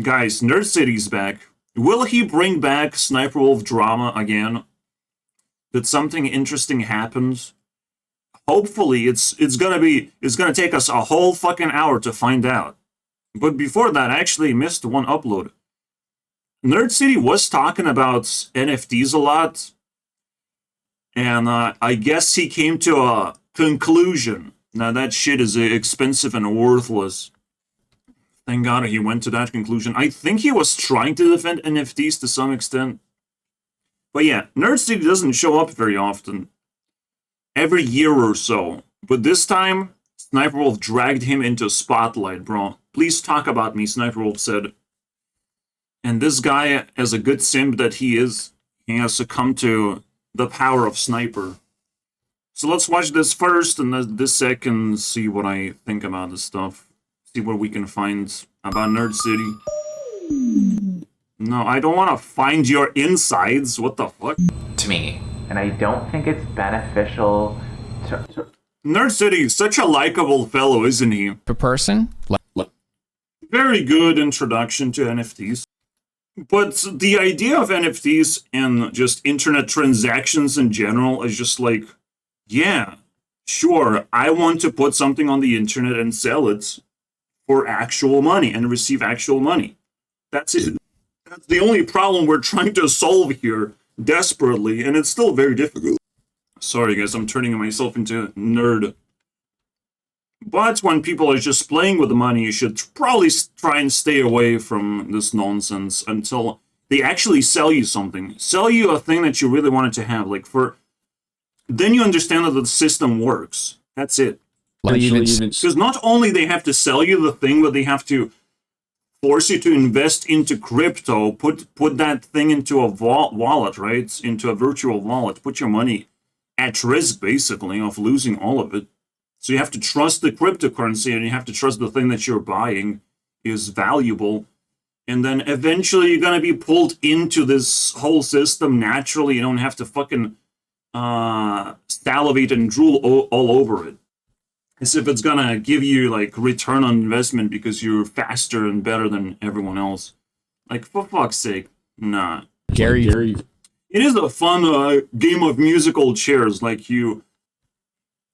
Guys, Nerd City's back. Will he bring back Sniper Wolf drama again? Did something interesting happen? Hopefully, it's gonna take us a whole fucking hour to find out. But before that, I actually missed one upload. Nerd City was talking about NFTs a lot, and I guess he came to a conclusion. Now that shit is expensive and worthless. Thank God he went to that conclusion. I think he was trying to defend NFTs to some extent. But yeah, Nerd City doesn't show up very often. Every year or so. But this time, Sniper Wolf dragged him into spotlight, bro. Please talk about me, Sniper Wolf said. And this guy, as a good simp that he is, he has succumbed to the power of Sniper. So let's watch this first, and this second, see what I think about this stuff. See what we can find about Nerd City. No, I don't want to find your insides. What the fuck? To me. And I don't think it's beneficial to... Nerd City is such a likable fellow, isn't he? Per person? Very good introduction to NFTs. But the idea of NFTs and just internet transactions in general is just like, yeah, sure, I want to put something on the internet and sell it for actual money and receive actual money. That's it. That's the only problem we're trying to solve here desperately, and it's still very difficult. Sorry guys, I'm turning myself into a nerd. But when people are just playing with the money, you should probably try and stay away from this nonsense until they actually sell you something. Sell you a thing that you really wanted to have. Then you understand that the system works. That's it. Because not only they have to sell you the thing, but they have to force you to invest into crypto, put that thing into a wallet, right? Into a virtual wallet, put your money at risk, basically, of losing all of it. So you have to trust the cryptocurrency, and you have to trust the thing that you're buying is valuable. And then eventually you're going to be pulled into this whole system naturally. You don't have to fucking salivate and drool all over it. As if it's going to give you, like, return on investment because you're faster and better than everyone else. Like, for fuck's sake, nah. Gary. It is a fun game of musical chairs. Like, you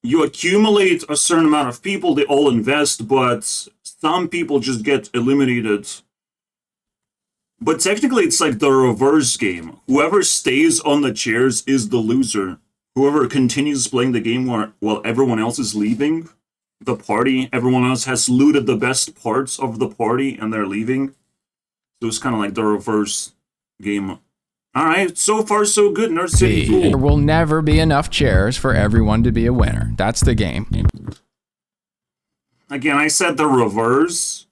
accumulate a certain amount of people, they all invest, but some people just get eliminated. But technically, it's like the reverse game. Whoever stays on the chairs is the loser. Whoever continues playing the game while everyone else is leaving the party, everyone else has looted the best parts of the party and they're leaving. So it's kind of like the reverse game. Alright, so far so good, Nerd City. Cool. There will never be enough chairs for everyone to be a winner. That's the game. Again, I said the reverse,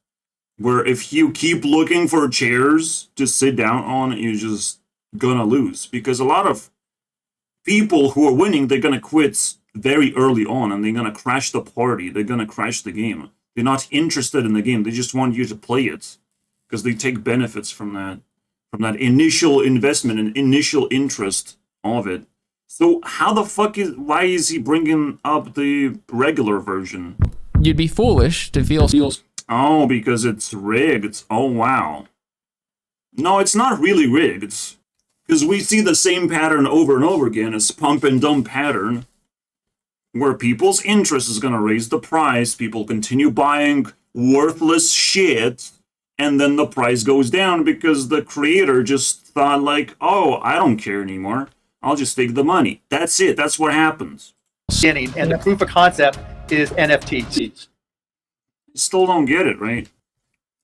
where if you keep looking for chairs to sit down on, you're just gonna lose. Because a lot of people who are winning, they're gonna quit very early on, and they're gonna crash the party. They're gonna crash the game. They're not interested in the game. They just want you to play it, because they take benefits from that initial investment and initial interest of it. So how the fuck why is he bringing up the regular version? You'd be foolish to feel... Oh, because it's rigged. Oh, wow. No, it's not really rigged. Because we see the same pattern over and over again, as pump and dump pattern, where people's interest is going to raise the price, people continue buying worthless shit, and then the price goes down because the creator just thought like, oh, I don't care anymore. I'll just take the money. That's it. That's what happens. And the proof of concept is NFTs. Still don't get it, right?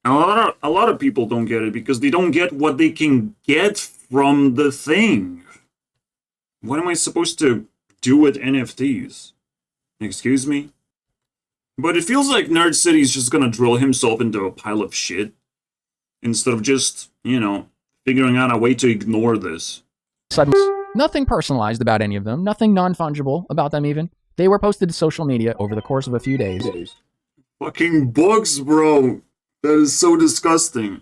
And a lot of people don't get it because they don't get what they can get from the thing. What am I supposed to do with NFTs? Excuse me? But it feels like Nerd City's just gonna drill himself into a pile of shit instead of just, figuring out a way to ignore this. Nothing personalized about any of them. Nothing non-fungible about them even. They were posted to social media over the course of a few days. Fucking books, bro. That is so disgusting.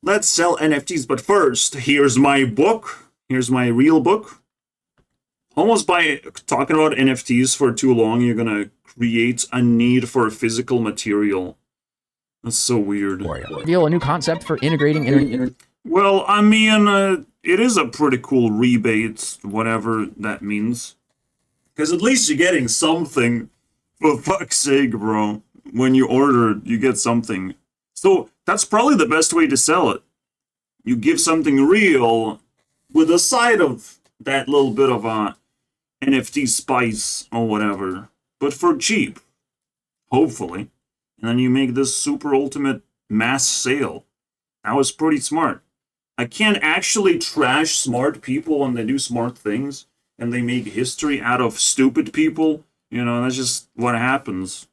Let's sell NFTs, but first, here's my book. Here's my real book. Almost by talking about NFTs for too long, you're gonna create a need for physical material. That's so weird. Reveal a new concept for integrating Well, I mean, it is a pretty cool rebate, whatever that means. Because at least you're getting something, for fuck's sake, bro. When you order, you get something. So that's probably the best way to sell it. You give something real with a side of that little bit of a NFT spice or whatever, but for cheap, hopefully. And then you make this super ultimate mass sale. That was pretty smart. I can't actually trash smart people when they do smart things and they make history out of stupid people. You know, that's just what happens.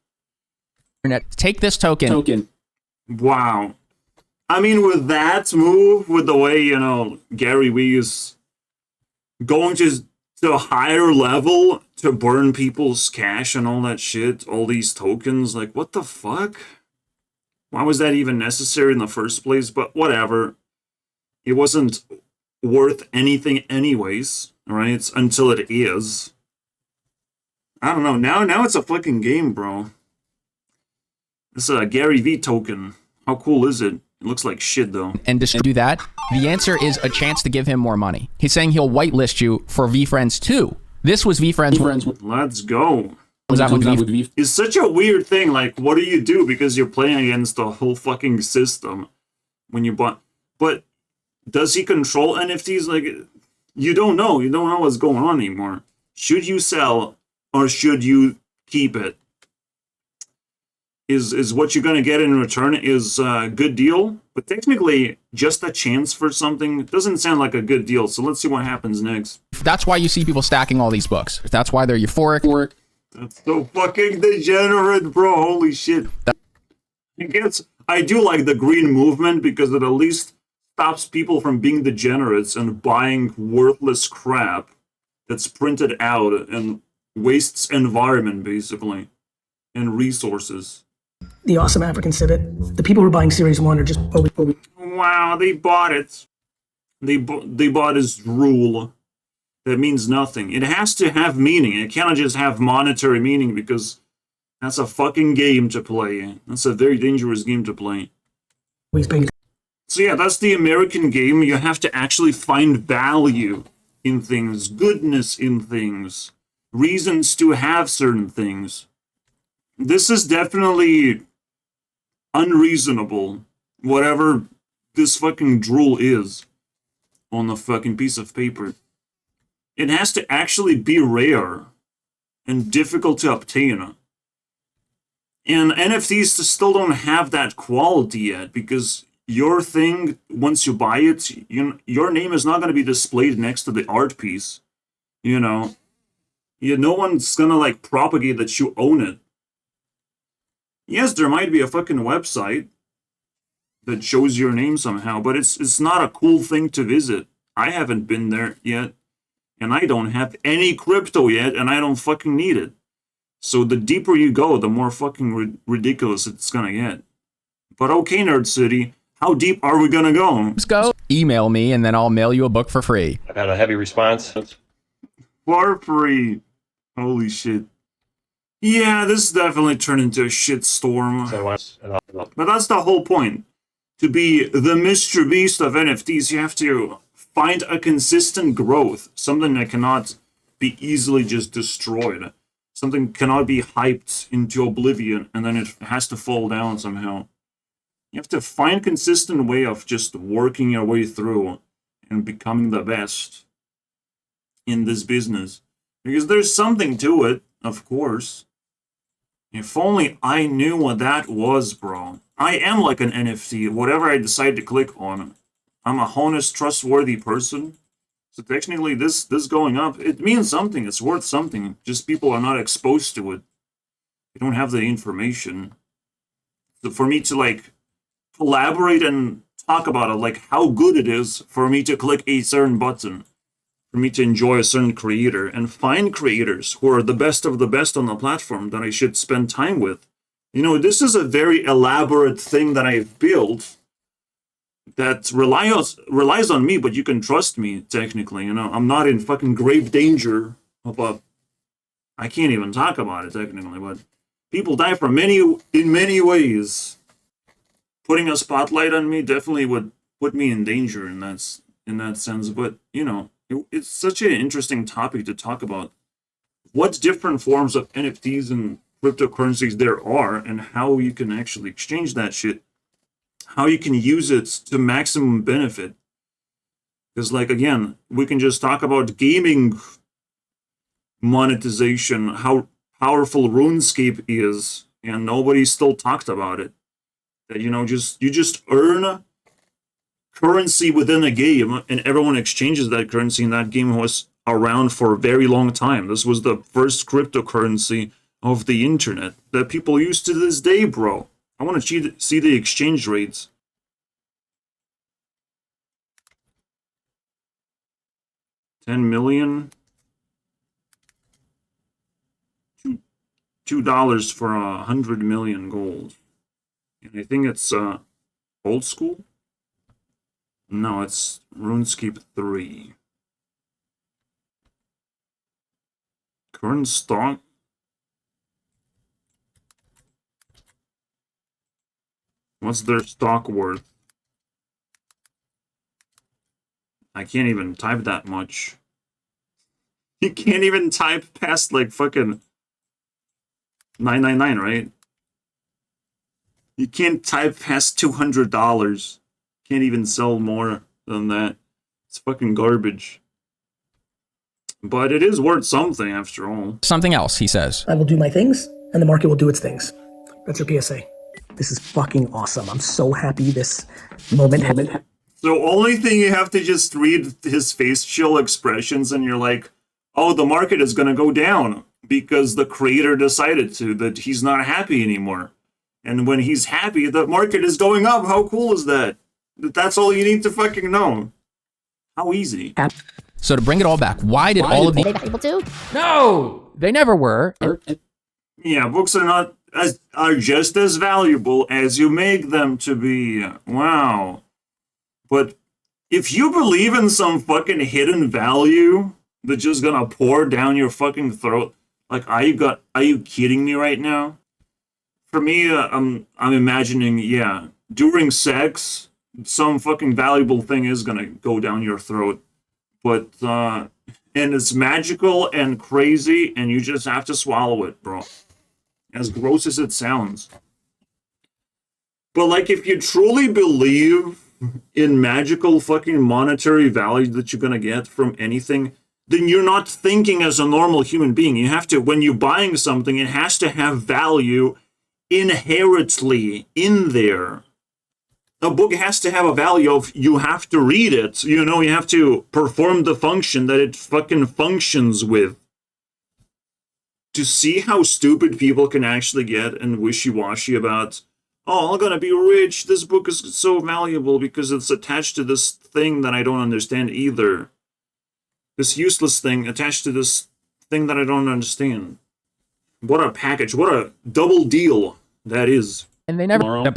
internet. Take this token. Wow. I mean, with that move, with the way, you know, Gary Vee is going to a higher level to burn people's cash and all that shit, all these tokens, like, what the fuck? Why was that even necessary in the first place? But whatever. It wasn't worth anything anyways, right? Until it is. I don't know. Now it's a fucking game, bro. This is a Gary Vee token. How cool is it? It looks like shit, though. And to do that, the answer is a chance to give him more money. He's saying he'll whitelist you for VFriends 2. This was VFriends. Let's go. Was that with V? It's such a weird thing. Like, what do you do? Because you're playing against the whole fucking system when you bought. But does he control NFTs? Like, you don't know. You don't know what's going on anymore. Should you sell or should you keep it? Is what you're going to get in return is a good deal, but technically just a chance for something doesn't sound like a good deal. So let's see what happens next. That's why you see people stacking all these books. That's why they're euphoric. That's so fucking degenerate, bro. Holy shit. I guess I do like the green movement because it at least stops people from being degenerates and buying worthless crap that's printed out and wastes environment, basically, and resources. The awesome Africans did it. The people who are buying Series 1 are just... Wow, they bought it. They bought his rule. That means nothing. It has to have meaning. It cannot just have monetary meaning because that's a fucking game to play. That's a very dangerous game to play. So yeah, that's the American game. You have to actually find value in things, goodness in things, reasons to have certain things. This is definitely unreasonable, whatever this fucking drool is on the fucking piece of paper. It has to actually be rare and difficult to obtain. And NFTs still don't have that quality yet because your thing, once you buy it, your name is not going to be displayed next to the art piece. You know, no one's going to like propagate that you own it. Yes, there might be a fucking website that shows your name somehow, but it's not a cool thing to visit. I haven't been there yet, and I don't have any crypto yet, and I don't fucking need it. So the deeper you go, the more fucking ridiculous it's gonna get. But okay, Nerd City, how deep are we gonna go? Let's go. Email me, and then I'll mail you a book for free. I've had a heavy response. For free. Holy shit. Yeah, this definitely turned into a shitstorm. But that's the whole point. To be the Mr. Beast of NFTs, you have to find a consistent growth. Something that cannot be easily just destroyed. Something cannot be hyped into oblivion and then it has to fall down somehow. You have to find a consistent way of just working your way through and becoming the best in this business. Because there's something to it, of course. If only I knew what that was, bro. I am like an NFT, whatever I decide to click on. I'm a honest, trustworthy person. So technically this going up, it means something, it's worth something. Just people are not exposed to it. They don't have the information. So for me to like collaborate and talk about it, like how good it is for me to click a certain button. For me to enjoy a certain creator and find creators who are the best of the best on the platform that I should spend time with. You know, this is a very elaborate thing that I've built that relies on me, but you can trust me, technically. You know, I'm not in fucking grave danger of I can't even talk about it, technically, but people die in many ways. putting a spotlight on me definitely would put me in danger in that sense. But you know, it's such an interesting topic to talk about. What different forms of NFTs and cryptocurrencies there are, and how you can actually exchange that shit, how you can use it to maximum benefit. Because, like, again, we can just talk about gaming monetization, how powerful RuneScape is, and nobody still talked about it. That, you know, you just earn currency within a game, and everyone exchanges that currency, and that game was around for a very long time. This was the first cryptocurrency of the internet that people use to this day, bro. I want to see the exchange rates. $10 million. $2 for 100 million gold. And I think it's old school? No, it's RuneScape 3. Current stock? What's their stock worth? I can't even type that much. You can't even type past like fucking 999, right? You can't type past $200. Can't even sell more than that. It's fucking garbage. But it is worth something after all. Something else, he says. I will do my things, and the market will do its things. That's your PSA. This is fucking awesome. I'm so happy this moment happened. So only thing you have to just read his facial expressions and you're like, oh, the market is going to go down because the creator decided to, that he's not happy anymore. And when he's happy, the market is going up. How cool is that? That's all you need to fucking know. How easy. So to bring it all back, why did all of these people too? No, they never were. Yeah, books are just as valuable as you make them to be. Wow. But if you believe in some fucking hidden value that's just gonna pour down your fucking throat, like, are you kidding me right now? For me, I'm imagining, yeah, during sex, some fucking valuable thing is gonna go down your throat. But, and it's magical and crazy, and you just have to swallow it, bro. As gross as it sounds. But, like, if you truly believe in magical fucking monetary value that you're gonna get from anything, then you're not thinking as a normal human being. You have to, when you're buying something, it has to have value inherently in there. A book has to have a value of, you have to read it, you know, you have to perform the function that it fucking functions with. To see how stupid people can actually get and wishy-washy about, oh, I'm gonna be rich, this book is so valuable because it's attached to this thing that I don't understand either. This useless thing attached to this thing that I don't understand. What a package, what a double deal that is. And they never.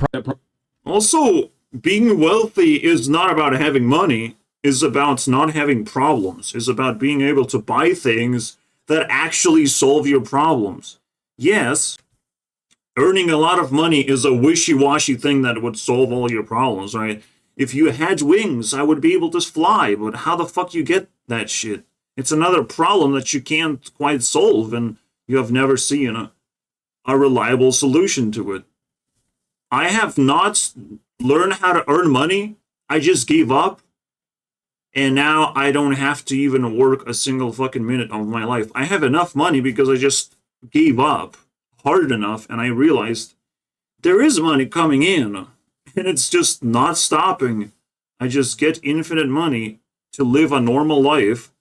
Also, being wealthy is not about having money, it's about not having problems. It's about being able to buy things that actually solve your problems. Yes, earning a lot of money is a wishy-washy thing that would solve all your problems, right? If you had wings, I would be able to fly, but how the fuck you get that shit? It's another problem that you can't quite solve, and you have never seen a reliable solution to it. I have not learned how to earn money. I just gave up. And now I don't have to even work a single fucking minute of my life. I have enough money because I just gave up hard enough and I realized there is money coming in and it's just not stopping. I just get infinite money to live a normal life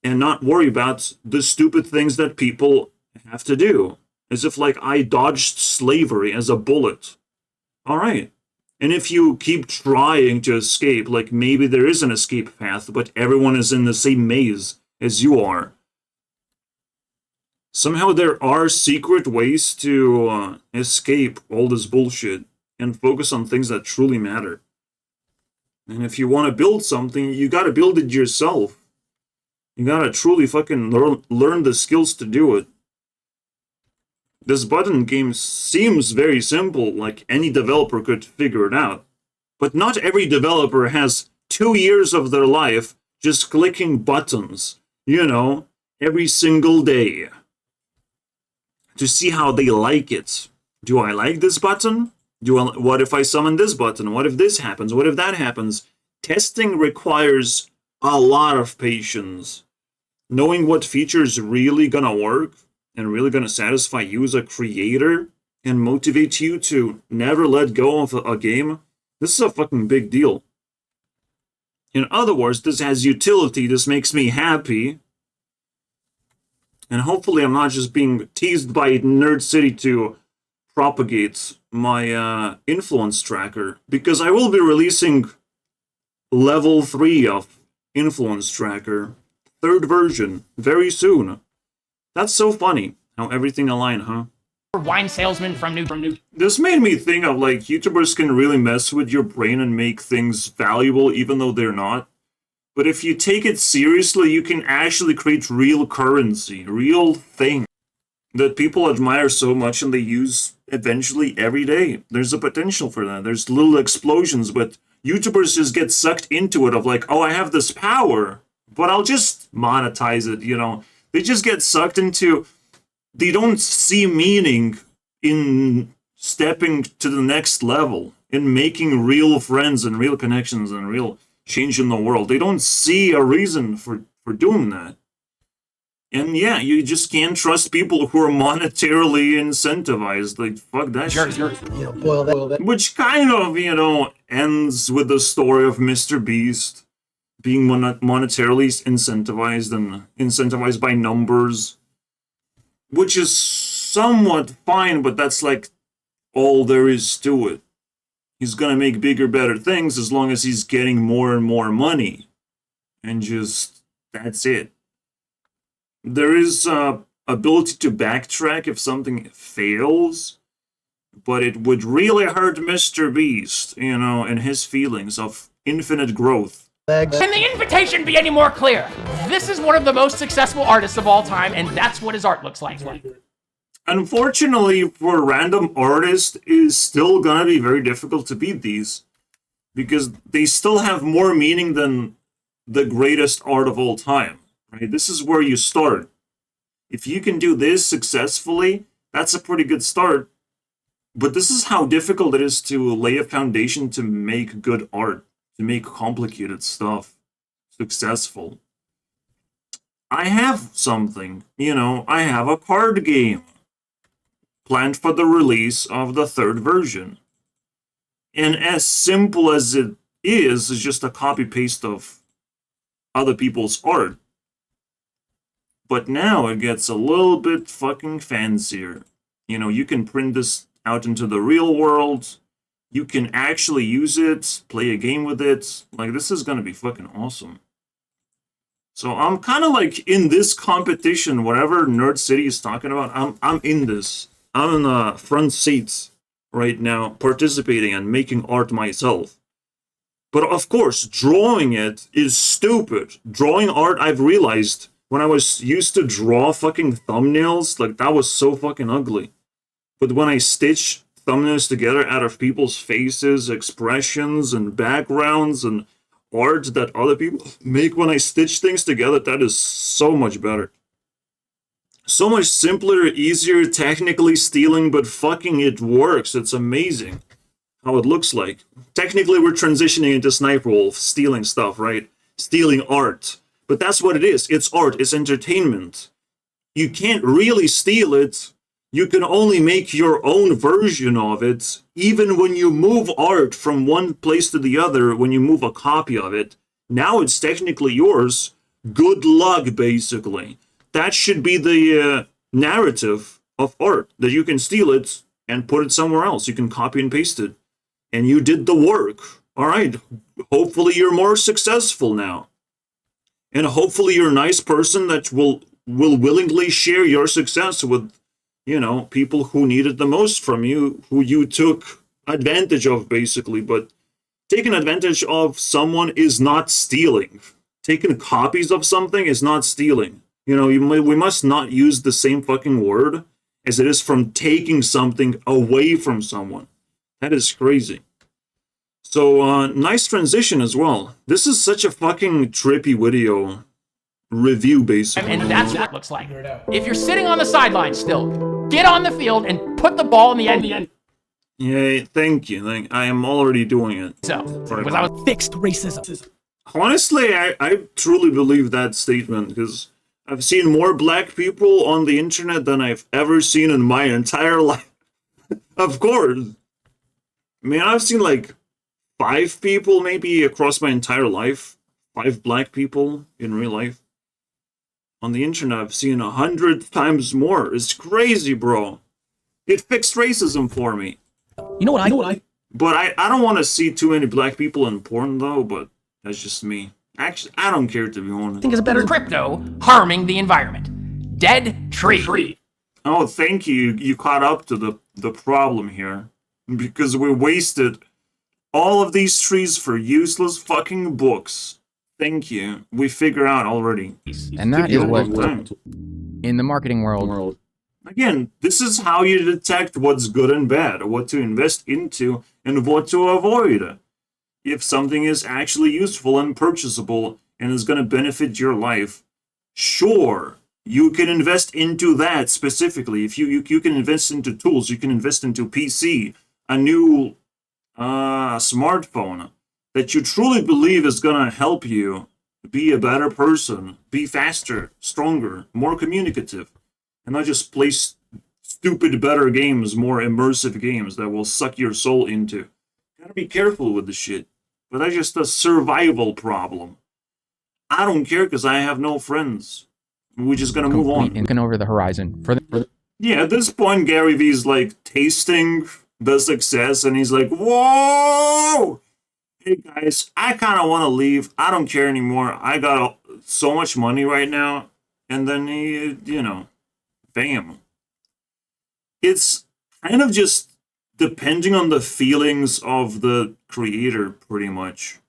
and not worry about the stupid things that people have to do. As if like I dodged slavery as a bullet. All right. And if you keep trying to escape, like maybe there is an escape path, but everyone is in the same maze as you are. Somehow there are secret ways to escape all this bullshit and focus on things that truly matter. And if you want to build something, you got to build it yourself. You got to truly fucking learn the skills to do it. This button game seems very simple, like any developer could figure it out. But not every developer has 2 years of their life just clicking buttons, you know, every single day to see how they like it. Do I like this button? What if I summon this button? What if this happens? What if that happens? Testing requires a lot of patience. Knowing what feature is really gonna work and really gonna satisfy you as a creator and motivate you to never let go of a game, this is a fucking big deal. In other words, this has utility, this makes me happy, and hopefully I'm not just being teased by Nerd City to propagate my influence tracker, because I will be releasing level 3 of influence tracker, 3rd version, very soon. That's so funny how everything aligned, huh? Wine salesman from New. This made me think of, like, YouTubers can really mess with your brain and make things valuable even though they're not. But if you take it seriously, you can actually create real currency, real thing that people admire so much and they use eventually every day. There's a potential for that. There's little explosions, but YouTubers just get sucked into it of like, oh, I have this power, but I'll just monetize it, you know. They just get sucked into, they don't see meaning in stepping to the next level, in making real friends and real connections and real change in the world. They don't see a reason for doing that. And yeah, you just can't trust people who are monetarily incentivized. Like, fuck that shit. You know, boil that. Which kind of, you know, ends with the story of Mr. Beast being monetarily incentivized and incentivized by numbers. Which is somewhat fine, but that's like all there is to it. He's gonna make bigger, better things as long as he's getting more and more money. And just, that's it. There is ability to backtrack if something fails, but it would really hurt Mr. Beast, you know, and his feelings of infinite growth. Can the invitation be any more clear? This is one of the most successful artists of all time, and that's what his art looks like. Unfortunately, for a random artist, it's still gonna be very difficult to beat these, because they still have more meaning than the greatest art of all time. Right? This is where you start. If you can do this successfully, that's a pretty good start. But this is how difficult it is to lay a foundation to make good art, to make complicated stuff successful. I have something, you know, I have a card game planned for the release of the 3rd version. And as simple as it is, it's just a copy-paste of other people's art. But now it gets a little bit fucking fancier. You know, you can print this out into the real world. You can actually use it, play a game with it. Like, this is gonna be fucking awesome. So I'm kind of like in this competition, whatever Nerd City is talking about, I'm in this. I'm in the front seats right now, participating and making art myself. But of course, drawing it is stupid. Drawing art, I've realized, when I was used to draw fucking thumbnails, like, that was so fucking ugly. But when I stitch thumbnails together out of people's faces, expressions, and backgrounds, and art that other people make when I stitch things together, that is so much better. So much simpler, easier, technically stealing, but fucking it works. It's amazing how it looks like. Technically, we're transitioning into Sniperwolf, stealing stuff, right? Stealing art. But that's what it is. It's art. It's entertainment. You can't really steal it. You can only make your own version of it. Even when you move art from one place to the other, when you move a copy of it, now it's technically yours. Good luck, basically. That should be the narrative of art, that you can steal it and put it somewhere else. You can copy and paste it. And you did the work. All right. Hopefully you're more successful now. And hopefully you're a nice person that will willingly share your success with, you know, people who need it the most from you, who you took advantage of, basically. But taking advantage of someone is not stealing. Taking copies of something is not stealing. You know, we must not use the same fucking word as it is from taking something away from someone. That is crazy. So, nice transition as well. This is such a fucking trippy video review, basically. And that's what it looks like. If you're sitting on the sidelines still, get on the field and put the ball in the end. Yeah, thank you. I am already doing it. So, because I was Fixed racism. Honestly, I truly believe that statement, because I've seen more black people on the internet than I've ever seen in my entire life. Of course. I mean, I've seen like 5 people maybe across my entire life. 5 black people in real life. On the internet, I've seen 100 times more. It's crazy, bro. It fixed racism for me. You know what I But I don't want to see too many black people in porn, though, but that's just me. Actually, I don't care, to be honest. think is a better crypto harming the environment. Dead tree. Oh, thank you. You caught up to the problem here. Because we wasted all of these trees for useless fucking books. Thank you. We figure out already. And that Took you is a what, long time. in the marketing world, Again, this is how you detect what's good and bad, what to invest into, and what to avoid. If something is actually useful and purchasable and is going to benefit your life, sure, you can invest into that specifically. If you can invest into tools, you can invest into PC, a new smartphone that you truly believe is going to help you be a better person, be faster, stronger, more communicative, and not just play stupid, better games, more immersive games that will suck your soul into. Gotta be careful with the shit. But that's just a survival problem. I don't care because I have no friends. We're just gonna move on. looking over the horizon. Yeah, at this point, Gary Vee's like tasting the success, and he's like, "Whoa! Hey guys, I kind of want to leave. I don't care anymore. I got so much money right now." And then he, bam. It's kind of just depending on the feelings of the creator, pretty much,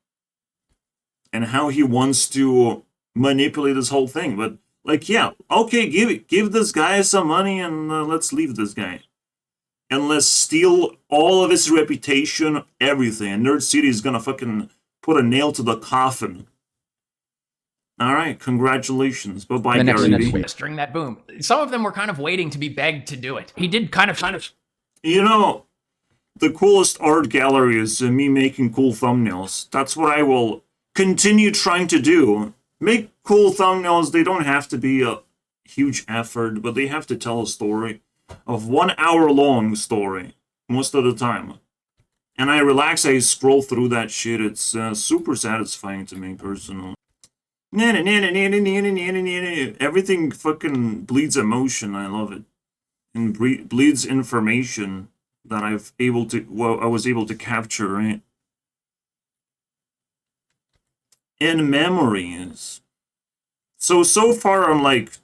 and how he wants to manipulate this whole thing. But like, yeah, okay, give this guy some money and let's leave this guy. And let's steal all of his reputation, everything. And Nerd City is gonna fucking put a nail to the coffin. Alright, congratulations. Bye-bye, Gary Vee. During that boom, some of them were kind of waiting to be begged to do it. He did kind of. You know, the coolest art gallery is me making cool thumbnails. That's what I will continue trying to do. Make cool thumbnails. They don't have to be a huge effort, but they have to tell a story. Of 1 hour long story, most of the time. And I relax, I scroll through that shit. It's super satisfying to me, personally. Everything fucking bleeds emotion. I love it. And bleeds information that I was able to capture, right? And memories. So far I'm like,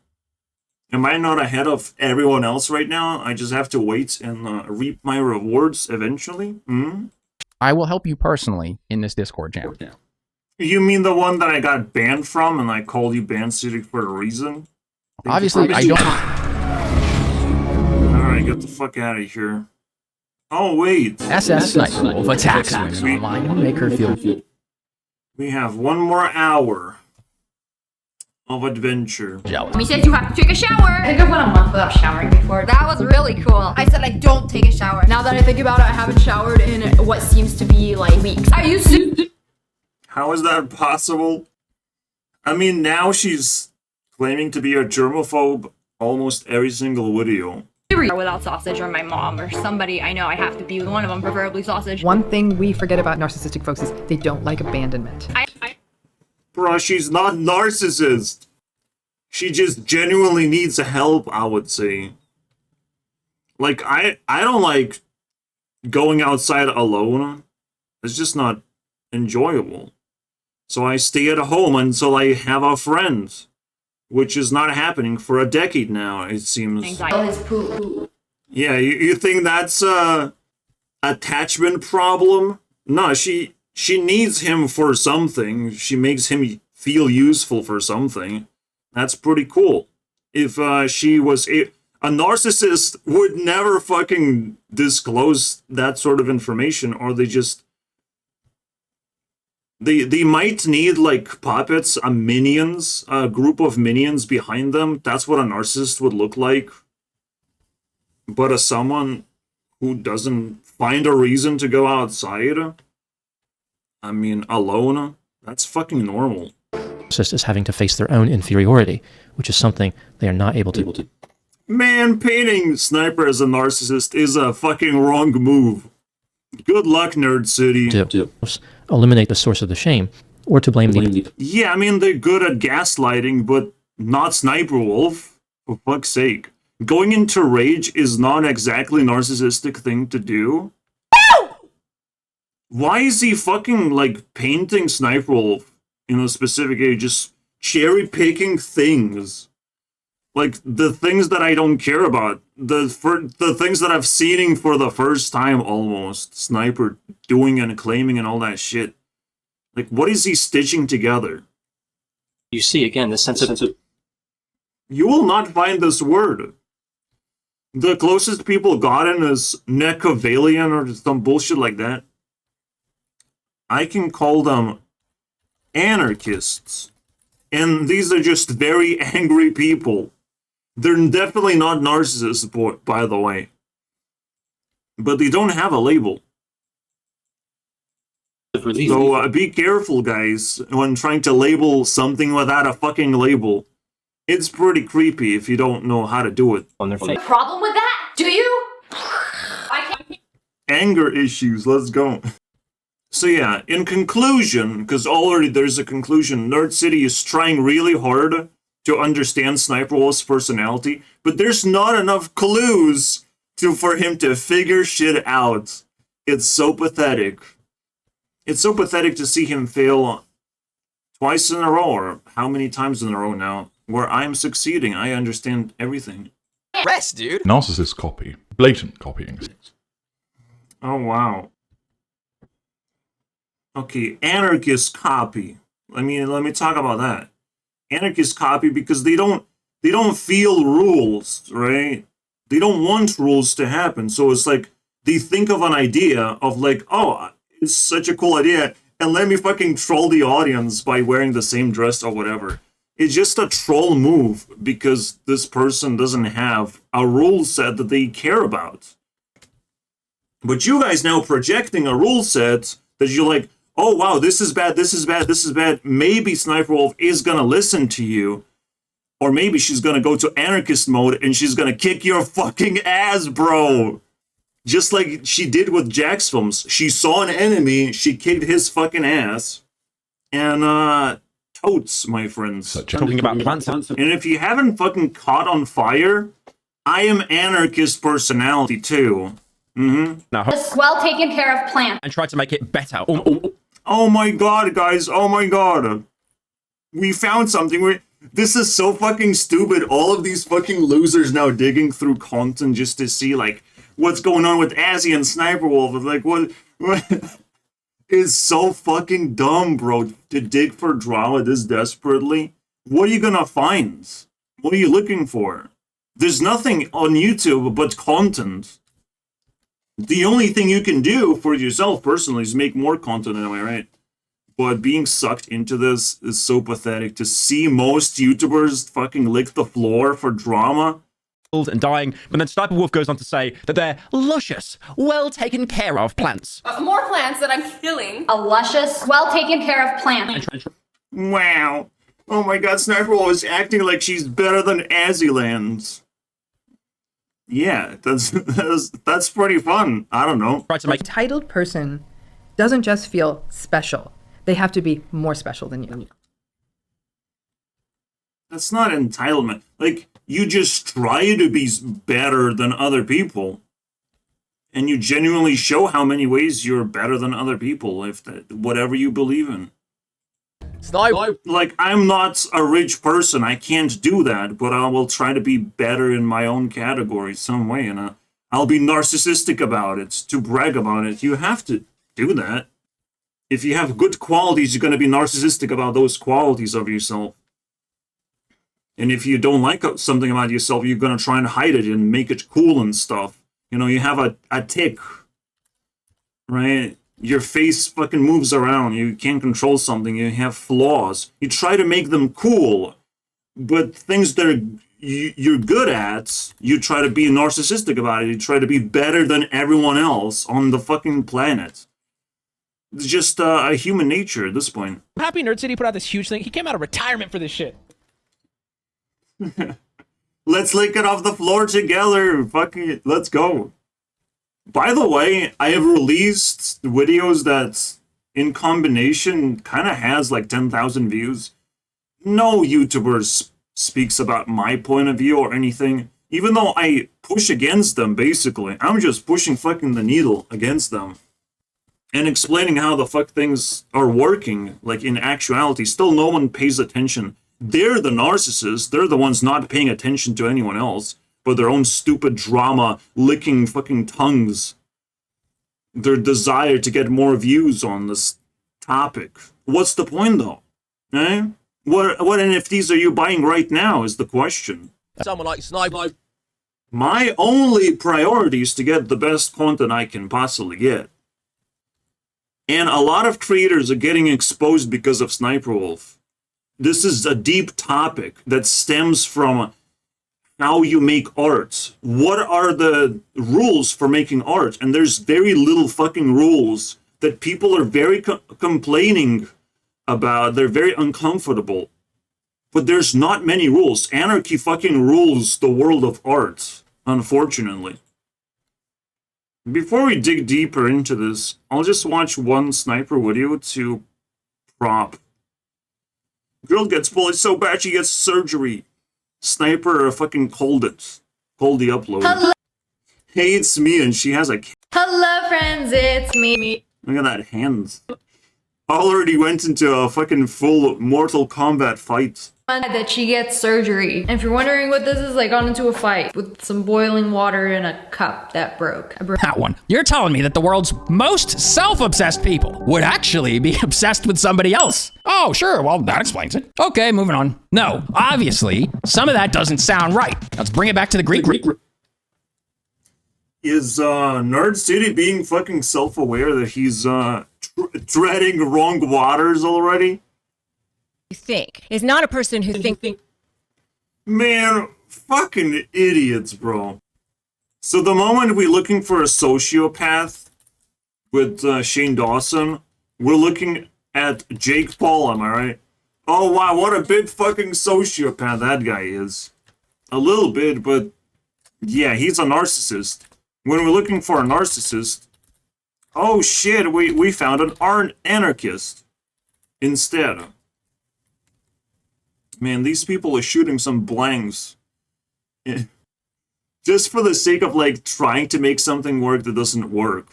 am I not ahead of everyone else right now? I just have to wait and reap my rewards eventually? I will help you personally in this Discord channel. You mean the one that I got banned from and I called you Ban City for a reason? Obviously, I don't. Alright, get the fuck out of here. Oh, wait. SSSniperwolf attacks women online and make her feel. We have 1 more hour of adventure. Jealous. We said you have to take a shower. I think I went a month without showering before. That was really cool. I said I don't take a shower. Now that I think about it, I haven't showered in what seems to be like weeks. I used to. How is that possible? I mean, now she's claiming to be a germaphobe almost every single video. Without sausage, or my mom or somebody I know, I have to be with one of them, preferably sausage. One thing we forget about narcissistic folks is they don't like abandonment. Bruh, she's not narcissist. She just genuinely needs help, I would say. Like, I don't like going outside alone. It's just not enjoyable. So I stay at home until I have a friend. Which is not happening for a decade now, it seems. Yeah, you think that's a attachment problem? No, she needs him for something. She makes him feel useful for something. That's pretty cool. If she was A narcissist would never fucking disclose that sort of information, or they just... They might need, like, puppets, minions, a group of minions behind them. That's what a narcissist would look like. But as someone who doesn't find a reason to go outside, I mean, alone, that's fucking normal. Is having to face their own inferiority, which is something they are not able to. Man, painting Sniper as a narcissist is a fucking wrong move. Good luck, Nerd City. To eliminate the source of the shame, or to blame the... Yeah, I mean, they're good at gaslighting, but not Sniperwolf, for fuck's sake. Going into rage is not exactly a narcissistic thing to do. Why is he fucking, like, painting Sniperwolf in a specific area, just cherry-picking things? Like, the things that I don't care about. The things that I've seen for the first time, almost. Sniper doing and claiming and all that shit. Like, what is he stitching together? You see, again, the sense of... You will not find this word. The closest people gotten is Necavalian or some bullshit like that. I can call them anarchists. And these are just very angry people. They're definitely not narcissists, by the way. But they don't have a label. So be careful, guys, when trying to label something without a fucking label. It's pretty creepy if you don't know how to do it. on their face. Problem with that? Do you? Anger issues, let's go. So yeah, in conclusion, because already there's a conclusion, Nerd City is trying really hard to understand Sniperwolf's personality, but there's not enough clues for him to figure shit out. It's so pathetic. It's so pathetic to see him fail twice in a row, or how many times in a row now, where I'm succeeding. I understand everything. Rest, dude. Narcissist copy. Blatant copying. Oh, wow. Okay, anarchist copy. Let me talk about that. Anarchist copy because they don't feel rules, right? They don't want rules to happen. So it's like they think of an idea of like, oh, it's such a cool idea, and let me fucking troll the audience by wearing the same dress or whatever. It's just a troll move because this person doesn't have a rule set that they care about. But you guys now projecting a rule set that you're like, oh wow, this is bad, this is bad, this is bad. Maybe Sniperwolf is gonna listen to you. Or maybe she's gonna go to anarchist mode and she's gonna kick your fucking ass, bro. Just like she did with Jack's films. She saw an enemy, she kicked his fucking ass. And totes, my friends. Talking about plants. And if you haven't fucking caught on fire, I am anarchist personality too. Now, Well taken care of plant. and try to make it better. Oh my god, guys, oh my god. We found something. This is so fucking stupid. All of these fucking losers now digging through content just to see, like, what's going on with Azzy and Sniperwolf. It's like, what is so fucking dumb, bro, to dig for drama this desperately? What are you gonna find? What are you looking for? There's nothing on YouTube but content. The only thing you can do for yourself personally is make more content, am I right? But being sucked into this is so pathetic. To see most YouTubers fucking lick the floor for drama. And dying, but then Sniperwolf goes on to say that they're luscious, well taken care of plants. More plants that I'm killing. A luscious, well taken care of plant. Wow. Oh my god, Sniperwolf is acting like she's better than Azzylands. Yeah, that's pretty fun. I don't know. Try to make Entitled person doesn't just feel special. They have to be more special than you. That's not entitlement. Like, you just try to be better than other people. And you genuinely show how many ways you're better than other people, if that, whatever you believe in. Like, I'm not a rich person. I can't do that, but I will try to be better in my own category some way, and I'll be narcissistic about it, to brag about it. You have to do that. If you have good qualities, you're going to be narcissistic about those qualities of yourself. And if you don't like something about yourself, you're gonna try and hide it and make it cool and stuff. You know, you have a tick, right? Your face fucking moves around. You can't control something. You have flaws. You try to make them cool, but things that you're good at, you try to be narcissistic about it. You try to be better than everyone else on the fucking planet. It's just a human nature at this point. I'm happy Nerd City put out this huge thing. He came out of retirement for this shit. Let's lick it off the floor together. Fucking it. Let's go. By the way, I have released videos that in combination kind of has like 10,000 views. No YouTuber speaks about my point of view or anything. Even though I push against them, basically. I'm just pushing fucking the needle against them. And explaining how the fuck things are working, like in actuality. Still no one pays attention. They're the narcissists. They're the ones not paying attention to anyone else, but their own stupid drama, licking fucking tongues. Their desire to get more views on this topic. What's the point, though? Eh? What NFTs are you buying right now is the question. Someone like Sniper. My only priority is to get the best content I can possibly get. And a lot of creators are getting exposed because of Sniperwolf. This is a deep topic that stems from how you make art. What are the rules for making art? And there's very little fucking rules that people are very complaining about. They're very uncomfortable. But there's not many rules. Anarchy fucking rules the world of art, unfortunately. Before we dig deeper into this, I'll just watch one sniper video to prop. Girl gets bullied so bad she gets surgery. Sniper fucking called it. Called the upload. Hello. Hey, it's me, and she has a... Hello, friends, it's me. Look at that hand. Already went into a fucking full Mortal Kombat fight. That she gets surgery. And if you're wondering what this is, I got into a fight with some boiling water in a cup that broke. That one. You're telling me that the world's most self-obsessed people would actually be obsessed with somebody else. Oh, sure. Well, that explains it. Okay, moving on. No, obviously, some of that doesn't sound right. Let's bring it back to the Greek. Is Nerd City being fucking self-aware that he's treading wrong waters already? Think is not a person who think. Man, fucking idiots, bro. So the moment we're looking for a sociopath with Shane Dawson, we're looking at Jake Paul, am I right? Oh wow, what a big fucking sociopath that guy is. A little bit, but yeah, he's a narcissist. When we're looking for a narcissist, oh shit, we found an anarchist instead. Man, these people are shooting some blanks. Just for the sake of, like, trying to make something work that doesn't work.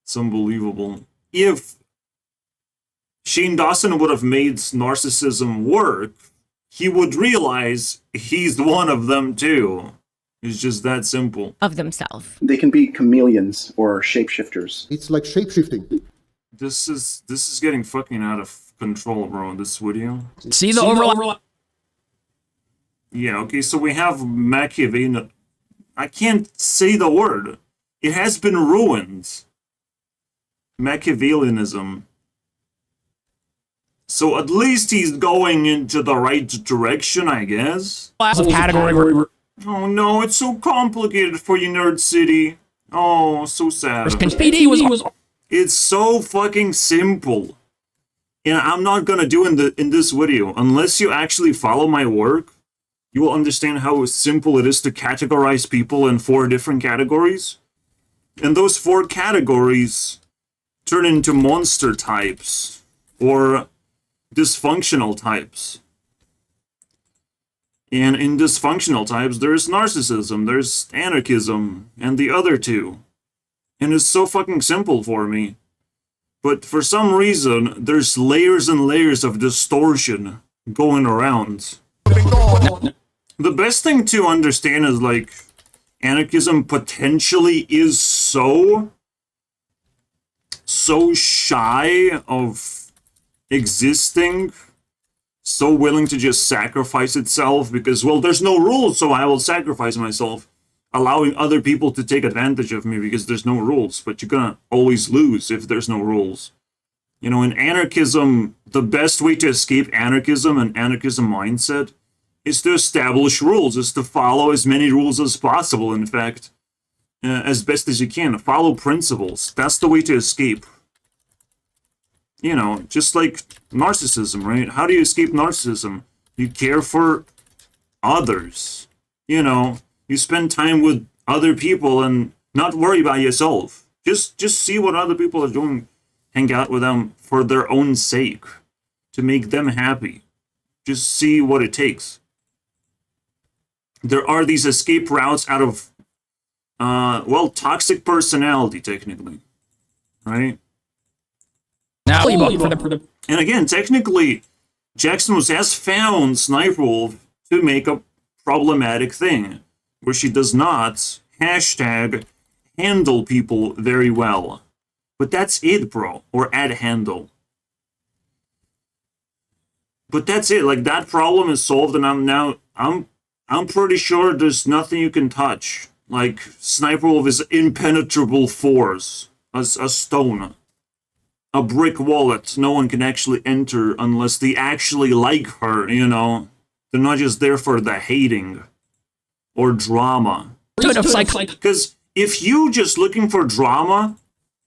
It's unbelievable. If Shane Dawson would have made narcissism work, he would realize he's one of them, too. It's just that simple. Of themselves. They can be chameleons or shapeshifters. It's like shapeshifting. This is getting fucking out of control, bro, this video. See the overlap? Yeah, okay, so we have Machiavellian. I can't say the word. It has been ruined. Machiavellianism. So at least he's going into the right direction, I guess. Category. Oh no, it's so complicated for you, Nerd City. Oh, so sad. PD was... It's so fucking simple. And I'm not gonna do in this video. Unless you actually follow my work, you will understand how simple it is to categorize people in 4 different categories. And those 4 categories turn into monster types or dysfunctional types. And in dysfunctional types, there's narcissism, there's anarchism, and the other 2. And it's so fucking simple for me. But for some reason, there's layers and layers of distortion going around. The best thing to understand is, like, anarchism potentially is so shy of existing, so willing to just sacrifice itself because, well, there's no rules, so I will sacrifice myself, allowing other people to take advantage of me because there's no rules. But you're gonna always lose if there's no rules. You know, in anarchism, the best way to escape anarchism and anarchism mindset is to establish rules, is to follow as many rules as possible, in fact, as best as you can. Follow principles. That's the way to escape. You know, just like narcissism, right? How do you escape narcissism? You care for others. You know, you spend time with other people and not worry about yourself. Just see what other people are doing. Hang out with them for their own sake, to make them happy. Just see what it takes. There are these escape routes out of, well, toxic personality, technically, right? Now, and again, technically, Jackson has found Sniperwolf to make a problematic thing, where she does not, hashtag, handle people very well. But that's it, bro. Or add handle. But that's it. Like, that problem is solved, and I'm pretty sure there's nothing you can touch. Like, Sniperwolf is impenetrable force. A stone. A brick wall that no one can actually enter unless they actually like her, you know? They're not just there for the hating. Or drama. Because if you just looking for drama,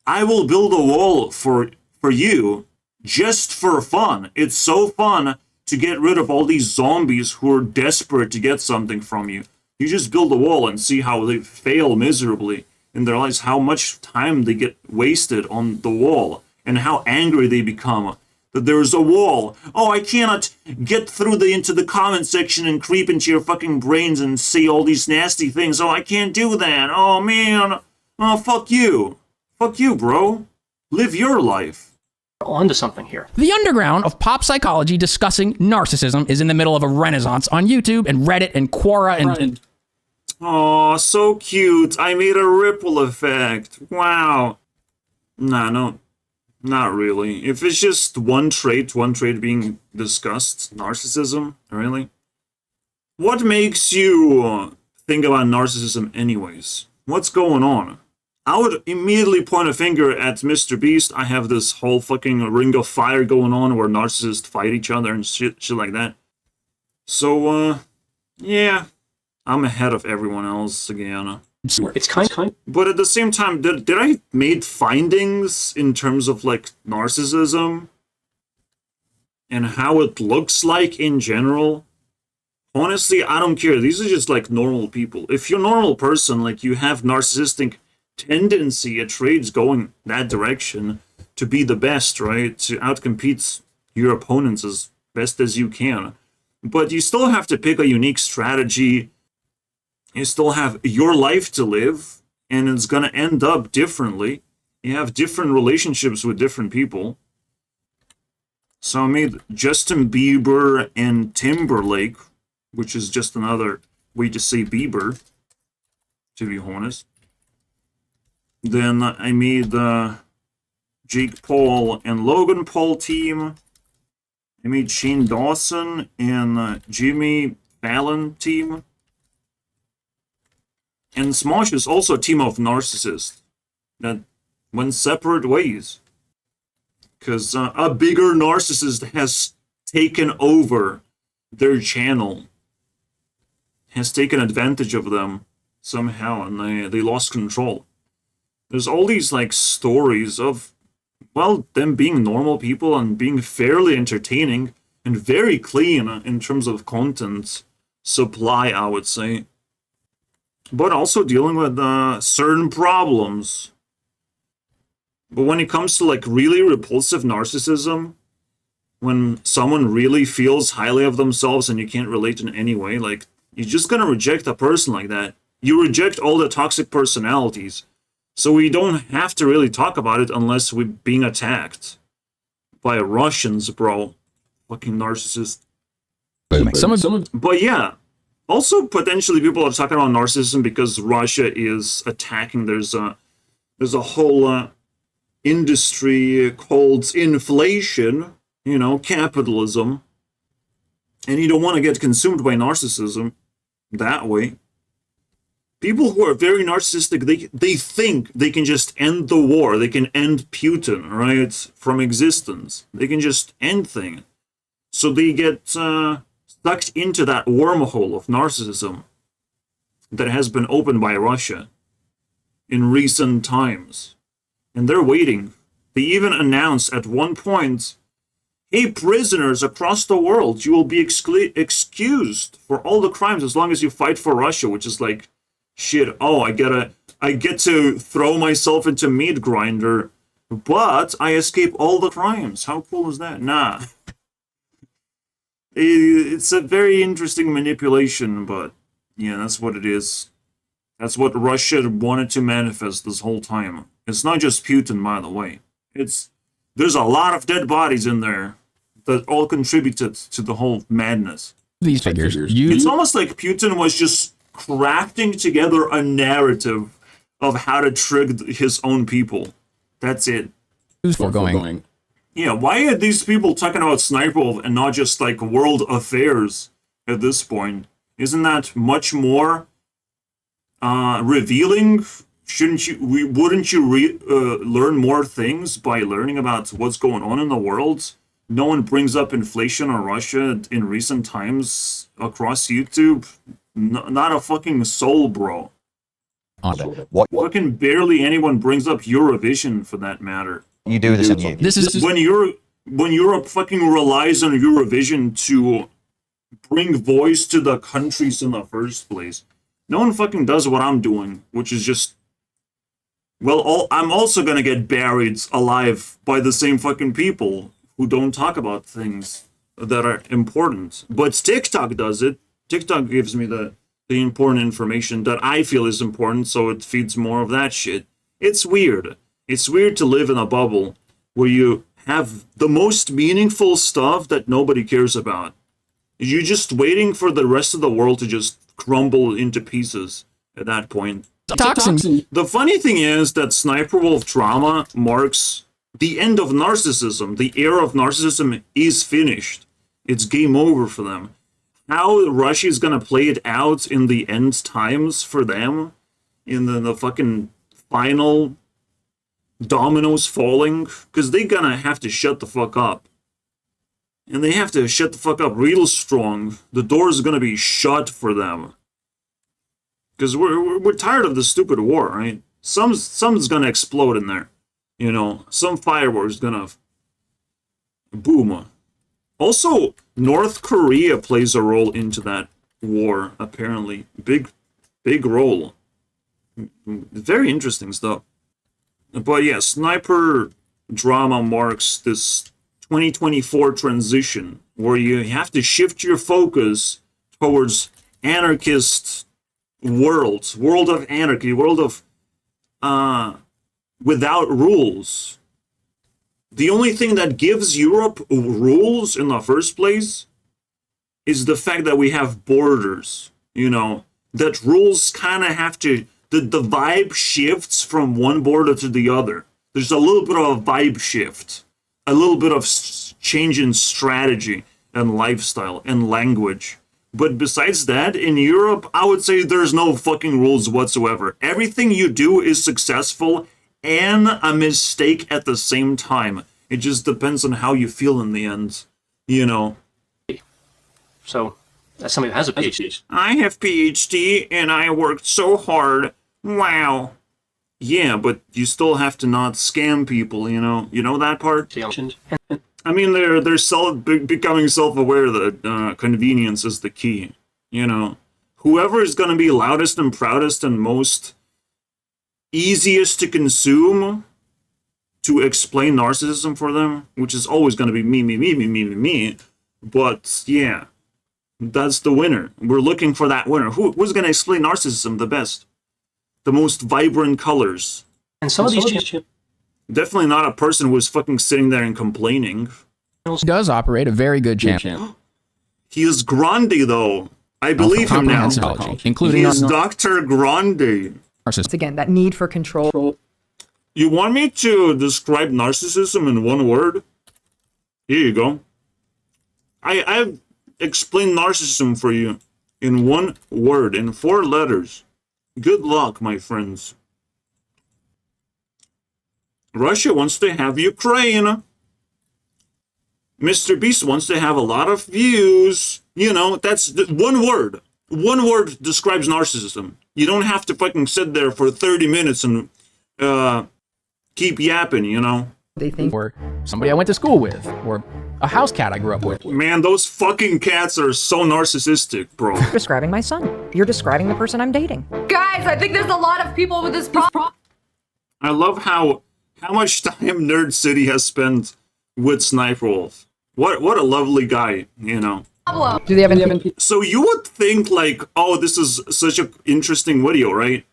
I will build a wall for you just for fun. It's so fun to get rid of all these zombies who are desperate to get something from you. You just build a wall and see how they fail miserably in their lives, how much time they get wasted on the wall, and how angry they become that there's a wall. Oh, I cannot get through into the comment section and creep into your fucking brains and say all these nasty things. Oh, I can't do that. Oh, man. Oh, fuck you. Fuck you, bro. Live your life. Onto something here. The underground of pop psychology discussing narcissism is in the middle of a renaissance on YouTube and Reddit and Quora and... Oh, so cute. I made a ripple effect. Wow. Nah, no. Not really. If it's just one trait being discussed, narcissism, really? What makes you think about narcissism anyways? What's going on? I would immediately point a finger at Mr. Beast. I have this whole fucking ring of fire going on where narcissists fight each other and shit like that. So, yeah, I'm ahead of everyone else again. It's kind. But at the same time, did I made findings in terms of, like, narcissism? And how it looks like in general? Honestly, I don't care. These are just, like, normal people. If you're a normal person, like, you have narcissistic tendency at trades going that direction to be the best, right? To outcompete your opponents as best as you can. But you still have to pick a unique strategy. You still have your life to live, and it's gonna end up differently. You have different relationships with different people. So I made Justin Bieber and Timberlake, which is just another way to say Bieber, to be honest. Then I made the Jake Paul and Logan Paul team. I made Shane Dawson and Jimmy Fallon team. And Smosh is also a team of narcissists that went separate ways. Because a bigger narcissist has taken over their channel. Has taken advantage of them somehow, and they lost control. There's all these, like, stories of, well, them being normal people and being fairly entertaining and very clean in terms of content supply, I would say. But also dealing with certain problems. But when it comes to, like, really repulsive narcissism, when someone really feels highly of themselves and you can't relate in any way, like, you're just gonna reject a person like that. You reject all the toxic personalities. So we don't have to really talk about it unless we're being attacked by Russians, bro. Fucking narcissist. But yeah, also potentially people are talking about narcissism because Russia is attacking. There's a whole industry called inflation, you know, capitalism, And you don't want to get consumed by narcissism that way. People who are very narcissistic, they think they can just end the war. They can end Putin, right, from existence. They can just end things. So they get sucked into that wormhole of narcissism that has been opened by Russia in recent times. And they're waiting. They even announced at one point, hey, prisoners across the world, you will be excused for all the crimes as long as you fight for Russia, which is like, shit, oh, I get to throw myself into meat grinder, but I escape all the crimes. How cool is that? Nah. It's a very interesting manipulation, but yeah, that's what it is. That's what Russia wanted to manifest this whole time. It's not just Putin, by the way. There's a lot of dead bodies in there that all contributed to the whole madness. These figures. It's almost like Putin was just crafting together a narrative of how to trick his own people. That's it. Who's foregoing? Yeah, why are these people talking about Sniperwolf and not just like world affairs at this point? Isn't that much more revealing? Wouldn't you learn more things by learning about what's going on in the world? No one brings up inflation or Russia in recent times across YouTube. Not a fucking soul, bro. What? Fucking barely anyone brings up Eurovision, for that matter. You do this in you. This is when Europe fucking relies on Eurovision to bring voice to the countries in the first place. No one fucking does what I'm doing, which is just, well, I'm also gonna get buried alive by the same fucking people who don't talk about things that are important. But TikTok does it. TikTok gives me the important information that I feel is important, so it feeds more of that shit. It's weird. It's weird to live in a bubble where you have the most meaningful stuff that nobody cares about. You're just waiting for the rest of the world to just crumble into pieces at that point. toxins. The funny thing is that Sniperwolf drama marks the end of narcissism. The era of narcissism is finished. It's game over for them. How Russia is gonna play it out in the end times for them, in the fucking final dominoes falling, because they're gonna have to shut the fuck up. And they have to shut the fuck up real strong. The door's gonna be shut for them. Because we're tired of the stupid war, right? Something's gonna explode in there. You know, some fireworks gonna boom. Also, North Korea plays a role into that war, apparently. Big role. Very interesting stuff. But yeah, Sniper drama marks this 2024 transition where you have to shift your focus towards anarchist world of anarchy, world of without rules. The only thing that gives Europe rules in the first place is the fact that we have borders, you know, that rules kind of have to, the vibe shifts from one border to the other. There's a little bit of a vibe shift, a little bit of change in strategy and lifestyle and language. But besides that, in Europe, I would say there's no fucking rules whatsoever. Everything you do is successful and a mistake at the same time. It just depends on how you feel in the end, you know. So, that's somebody who has a PhD. I have PhD and I worked so hard. Wow. Yeah, but you still have to not scam people, you know. You know that part? I mean, they're becoming self-aware that convenience is the key, you know. Whoever is going to be loudest and proudest and most easiest to consume to explain narcissism for them, which is always going to be me. But yeah, that's the winner. We're looking for that winner. Who's going to explain narcissism the best? The most vibrant colors. And some of these definitely not a person who is fucking sitting there and complaining. Does operate a very good channel. He is Grande, though. I believe him now. Including he is Dr. Grande. Again, that need for control. You want me to describe narcissism in one word? Here you go. I explain narcissism for you in one word, in 4 letters. Good luck, my friends. Russia wants to have Ukraine. Mr. Beast wants to have a lot of views. You know, that's one word. One word describes narcissism. You don't have to fucking sit there for 30 minutes and keep yapping, you know? They think, or somebody I went to school with, or a house cat I grew up with. Man, those fucking cats are so narcissistic, bro. You're describing my son. You're describing the person I'm dating. Guys, I think there's a lot of people with this problem. I love how much time Nerd City has spent with Sniperwolf. What a lovely guy, you know. Do they have any? So you would think like, oh, this is such an interesting video, right?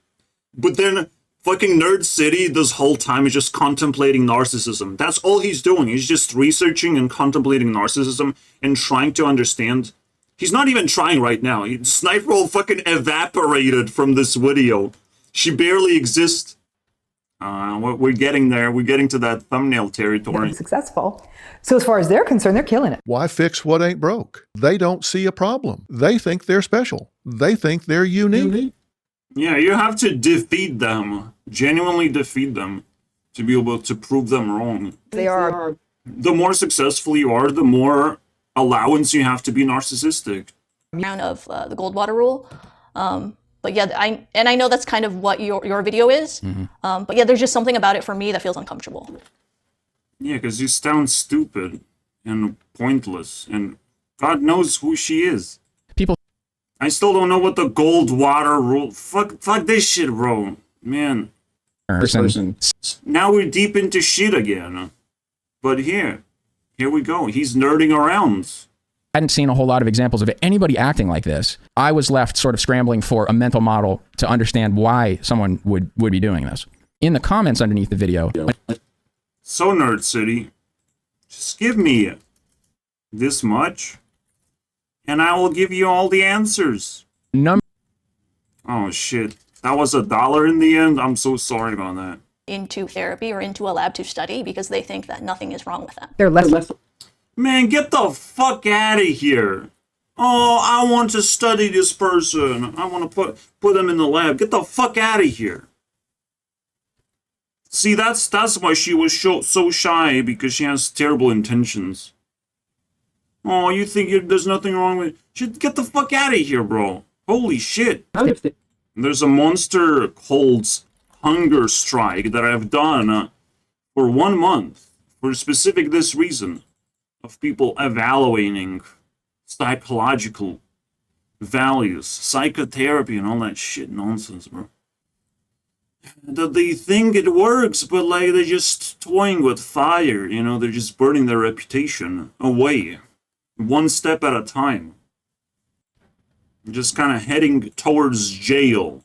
But then fucking Nerd City this whole time is just contemplating narcissism. That's all he's doing. He's just researching and contemplating narcissism and trying to understand. He's not even trying right now. Sniperwolf fucking evaporated from this video. She barely exists. We're getting there. We're getting to that thumbnail territory. Successful. So as far as they're concerned, they're killing it. Why fix what ain't broke? They don't see a problem. They think they're special. They think they're unique. Yeah, you have to defeat them. Genuinely defeat them to be able to prove them wrong. They are. The more successful you are, the more allowance you have to be narcissistic. Of the Goldwater rule. But yeah, I know that's kind of what your video is. But yeah, there's just something about it for me that feels uncomfortable. Yeah, because you sound stupid and pointless, and God knows who she is. People, I still don't know what the Goldwater rule. Fuck this shit, bro. Man. Person. Now we're deep into shit again. But here we go. He's nerding around. I hadn't seen a whole lot of examples of anybody acting like this. I was left sort of scrambling for a mental model to understand why someone would be doing this. In the comments underneath the video. So Nerd City, just give me this much, and I will give you all the answers. Oh shit, that was $1 in the end? I'm so sorry about that. Into therapy or into a lab to study because they think that nothing is wrong with them. They're less. Man, get the fuck out of here. Oh, I want to study this person. I want to put them in the lab. Get the fuck out of here. See, that's why she was so shy, because she has terrible intentions. Oh, you think there's nothing wrong with it? Get the fuck out of here, bro. Holy shit. There's a Monster Cold's hunger strike that I've done for 1 month for specific this reason of people evaluating psychological values, psychotherapy, and all that shit nonsense, bro. That they think it works, but like they're just toying with fire, you know, they're just burning their reputation away, one step at a time. Just kind of heading towards jail.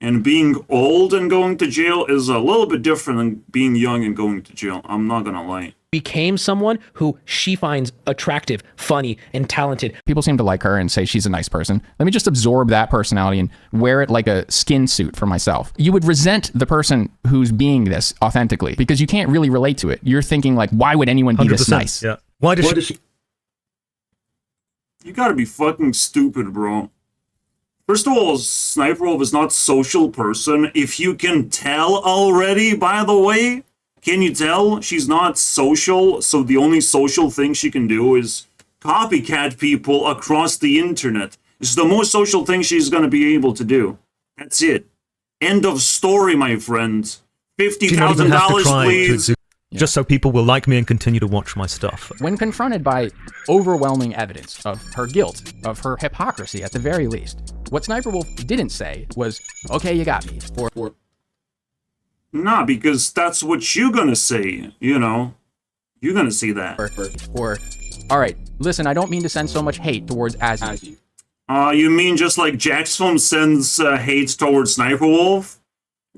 And being old and going to jail is a little bit different than being young and going to jail. I'm not gonna lie. Became someone who she finds attractive, funny, and talented. People seem to like her and say she's a nice person. Let me just absorb that personality and wear it like a skin suit for myself. You would resent the person who's being this authentically because you can't really relate to it. You're thinking like, why would anyone be this nice? Yeah. Why does she? You gotta be fucking stupid, bro. First of all, Sniperwolf is not a social person. If you can tell already, by the way, can you tell she's not social? So the only social thing she can do is copycat people across the internet. It's the most social thing she's gonna be able to do. That's it. End of story, my friends. $50,000, please. Just so people will like me and continue to watch my stuff. When confronted by overwhelming evidence of her guilt, of her hypocrisy at the very least, what Sniperwolf didn't say was, okay, you got me. Or nah, because that's what you're gonna say, you know. You're gonna say that. Or all right, listen, I don't mean to send so much hate towards Azzy. You mean just like Jaxfilm sends hate towards Sniperwolf?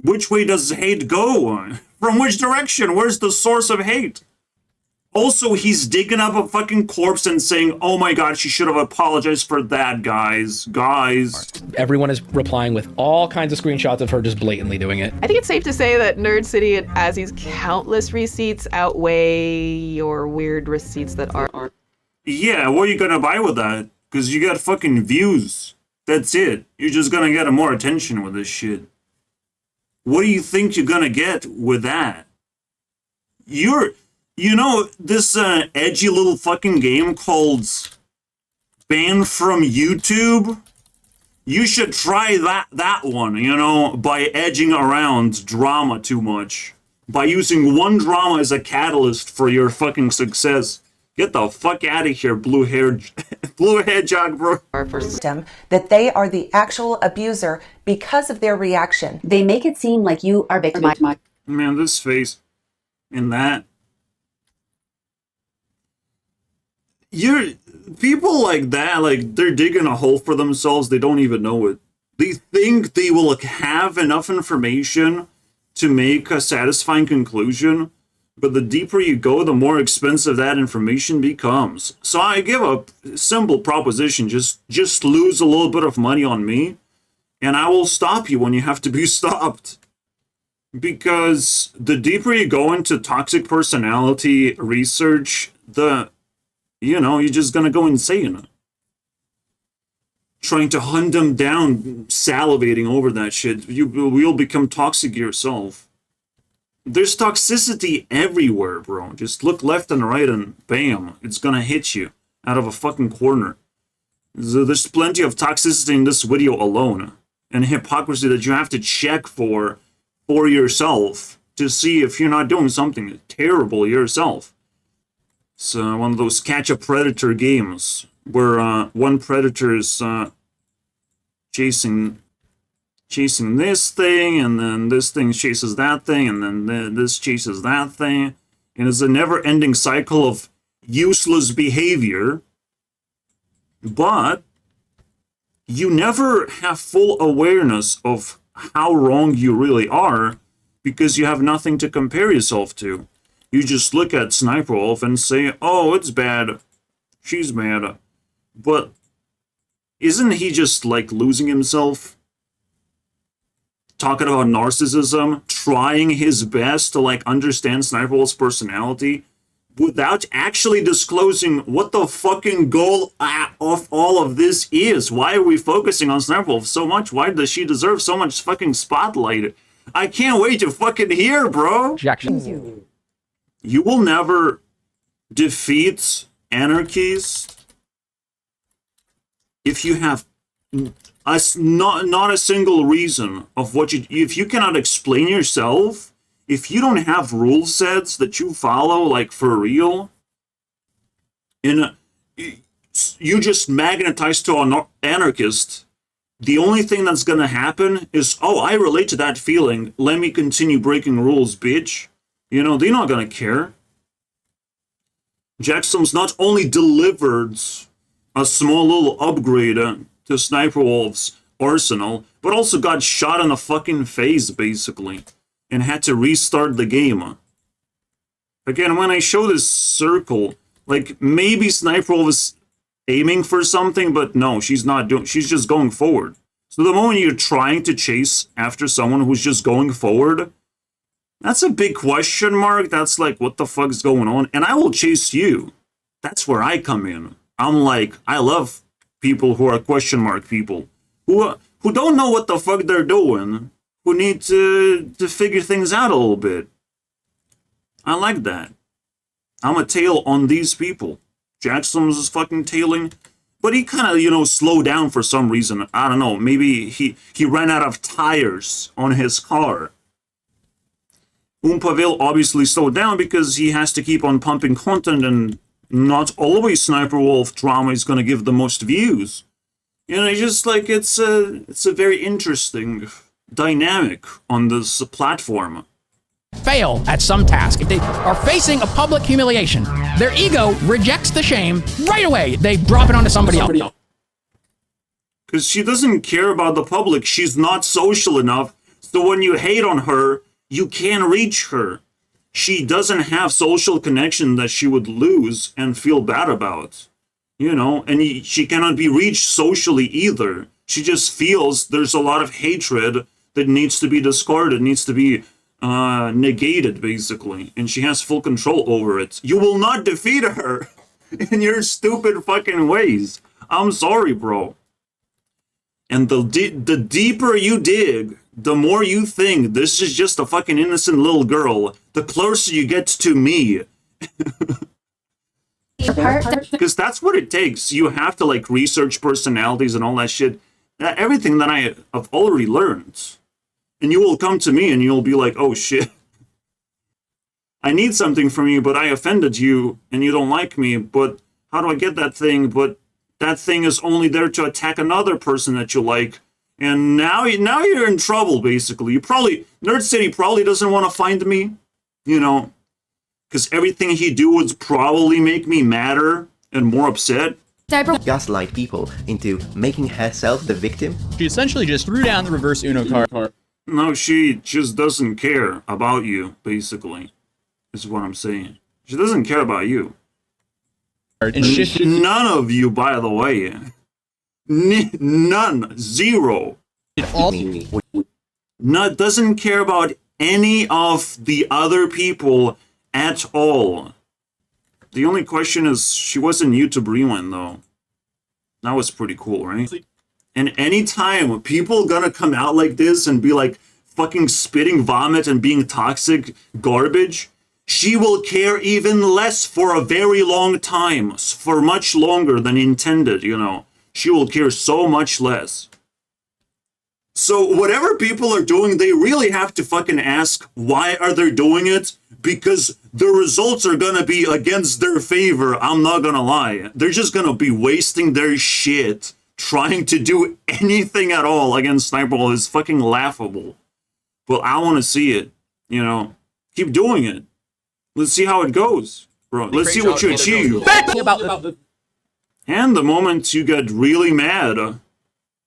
Which way does hate go? From which direction? Where's the source of hate? Also, he's digging up a fucking corpse and saying, oh my god, she should have apologized for that, guys. Everyone is replying with all kinds of screenshots of her just blatantly doing it. I think it's safe to say that Nerd City and Azzy's countless receipts outweigh your weird receipts that are. Yeah, what are you gonna buy with that? Because you got fucking views. That's it. You're just gonna get more attention with this shit. What do you think you're gonna get with that? You know, this edgy little fucking game called Banned from YouTube? You should try that one, you know, by edging around drama too much. By using one drama as a catalyst for your fucking success. Get the fuck out of here, blue hedgehog, bro. System that they are the actual abuser because of their reaction. They make it seem like you are victimized. Man, this face and that. People like that, like, they're digging a hole for themselves. They don't even know it. They think they will have enough information to make a satisfying conclusion. But the deeper you go, the more expensive that information becomes. So I give a simple proposition. Just lose a little bit of money on me, and I will stop you when you have to be stopped. Because the deeper you go into toxic personality research, you're just gonna go insane. Trying to hunt them down, salivating over that shit. You'll become toxic yourself. There's toxicity everywhere, bro. Just look left and right and bam, it's gonna hit you out of a fucking corner. There's plenty of toxicity in this video alone, and hypocrisy that you have to check for yourself to see if you're not doing something terrible yourself. It's one of those catch a predator games where one predator is chasing this thing, and then this thing chases that thing, and then this chases that thing. And it's a never-ending cycle of useless behavior. But you never have full awareness of how wrong you really are because you have nothing to compare yourself to. You just look at Sniperwolf and say, oh, it's bad. She's bad. But isn't he just, like, losing himself? Talking about narcissism, trying his best to, like, understand Sniperwolf's personality without actually disclosing what the fucking goal of all of this is. Why are we focusing on Sniperwolf so much? Why does she deserve so much fucking spotlight? I can't wait to fucking hear, bro. Objection. You will never defeat anarchies if you have not a single reason of what if you cannot explain yourself, if you don't have rule sets that you follow, like, for real, and you just magnetize to an anarchist, the only thing that's gonna happen is, oh, I relate to that feeling, let me continue breaking rules, bitch. You know, they're not gonna care. Jackson's not only delivered a small little upgrade to Sniperwolf's arsenal, but also got shot in the fucking face, basically, and had to restart the game. Again, when I show this circle, like, maybe Sniperwolf is aiming for something, but no, she's not doing, she's just going forward. So the moment you're trying to chase after someone who's just going forward, that's a big question mark. That's like, what the fuck's going on? And I will chase you. That's where I come in. I'm like, I love people who are question mark people. Who don't know what the fuck they're doing. Who need to figure things out a little bit. I like that. I'm a tail on these people. Jackson's fucking tailing. But he kind of, you know, slowed down for some reason. I don't know. Maybe he ran out of tires on his car. Oompaville obviously slowed down because he has to keep on pumping content, and not always Sniperwolf drama is going to give the most views. You know, it's just like, it's a very interesting dynamic on this platform. Fail at some task. If they are facing a public humiliation, their ego rejects the shame right away. They drop it onto somebody else. Because she doesn't care about the public. She's not social enough. So when you hate on her, you can't reach her. She doesn't have social connection that she would lose and feel bad about. You know, and she cannot be reached socially either. She just feels there's a lot of hatred that needs to be discarded, needs to be negated, basically. And she has full control over it. You will not defeat her. in your stupid fucking ways. I'm sorry, bro. And the deeper you dig, the more you think this is just a fucking innocent little girl, the closer you get to me. Because that's what it takes. You have to like research personalities and all that shit. Everything that I have already learned. And you will come to me and you'll be like, oh shit. I need something from you, but I offended you and you don't like me. But how do I get that thing? But that thing is only there to attack another person that you like. And now you're in trouble, basically. Nerd City probably doesn't want to find me, you know. Because everything he do would probably make me madder and more upset. Gaslight people into making herself the victim. She essentially just threw down the reverse Uno card. No, she just doesn't care about you, basically, is what I'm saying. She doesn't care about you. And none of you, by the way. None. Zero. Doesn't care about any of the other people at all. The only question is, she wasn't YouTube Rewind, though. That was pretty cool, right? And anytime people gonna come out like this and be like fucking spitting vomit and being toxic garbage, she will care even less for a very long time, for much longer than intended, you know. She will care so much less. So whatever people are doing, they really have to fucking ask, why are they doing it? Because the results are gonna be against their favor, I'm not gonna lie. They're just gonna be wasting their shit trying to do anything at all against Sniperwolf is fucking laughable. But I wanna see it, you know. Keep doing it. Let's see how it goes, bro. Let's see what you achieve. And the moment you get really mad,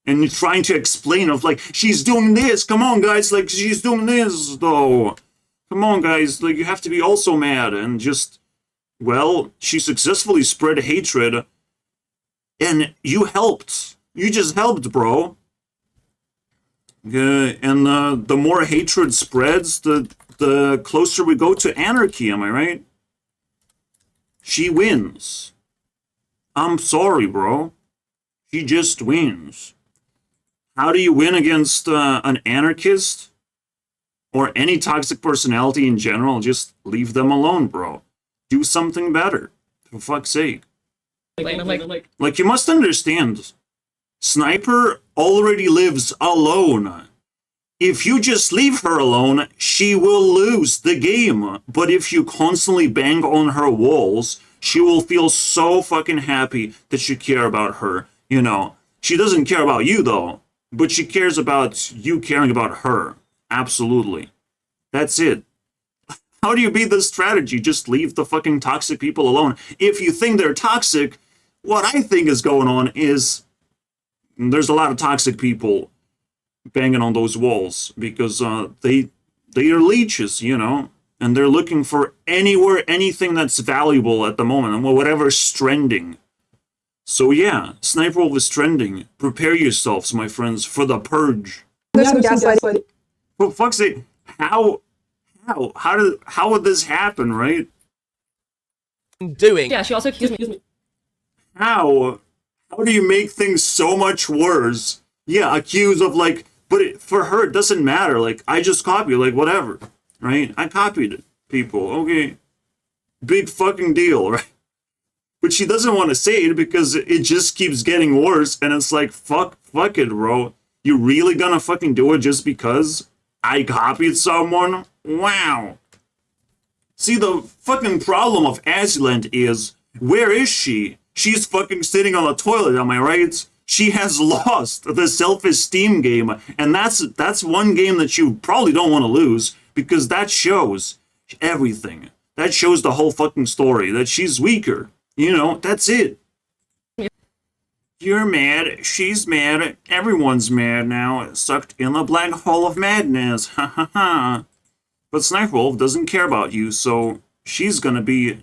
and you're trying to explain of like, she's doing this, come on guys, like she's doing this though. Come on guys, like you have to be also mad and just, well, she successfully spread hatred and you helped. You just helped, bro. And the more hatred spreads, the closer we go to anarchy, am I right? She wins. I'm sorry, bro. She just wins. How do you win against an anarchist? Or any toxic personality in general? Just leave them alone, bro. Do something better. For fuck's sake. Like you must understand, Sniper already lives alone. If you just leave her alone, she will lose the game. But if you constantly bang on her walls, she will feel so fucking happy that you care about her. You know, she doesn't care about you though, but she cares about you caring about her. Absolutely. That's it. How do you beat this strategy? Just leave the fucking toxic people alone. If you think they're toxic, what I think is going on is there's a lot of toxic people banging on those walls because they are leeches, you know, and they're looking for anything that's valuable at the moment and whatever's trending. So yeah, Sniperwolf is trending. Prepare yourselves, my friends, for the purge. For fuck's sake, how would this happen, right? Doing. Yeah, she also accused me. How do you make things so much worse? Yeah, accused of like, but for her it doesn't matter. Like I just copied, like whatever, right? I copied it, people. Okay, big fucking deal, right? But she doesn't want to say it because it just keeps getting worse, and it's like fuck it, bro. You really gonna fucking do it just because I copied someone? Wow. See, the fucking problem of Azulant is, where is she? She's fucking sitting on the toilet, am I right? She has lost the self-esteem game, and that's one game that you probably don't want to lose, because that shows everything. That shows the whole fucking story, that she's weaker. You know, that's it. You're mad, she's mad, everyone's mad now, sucked in the black hole of madness, ha ha ha. But Sniperwolf doesn't care about you, so she's gonna be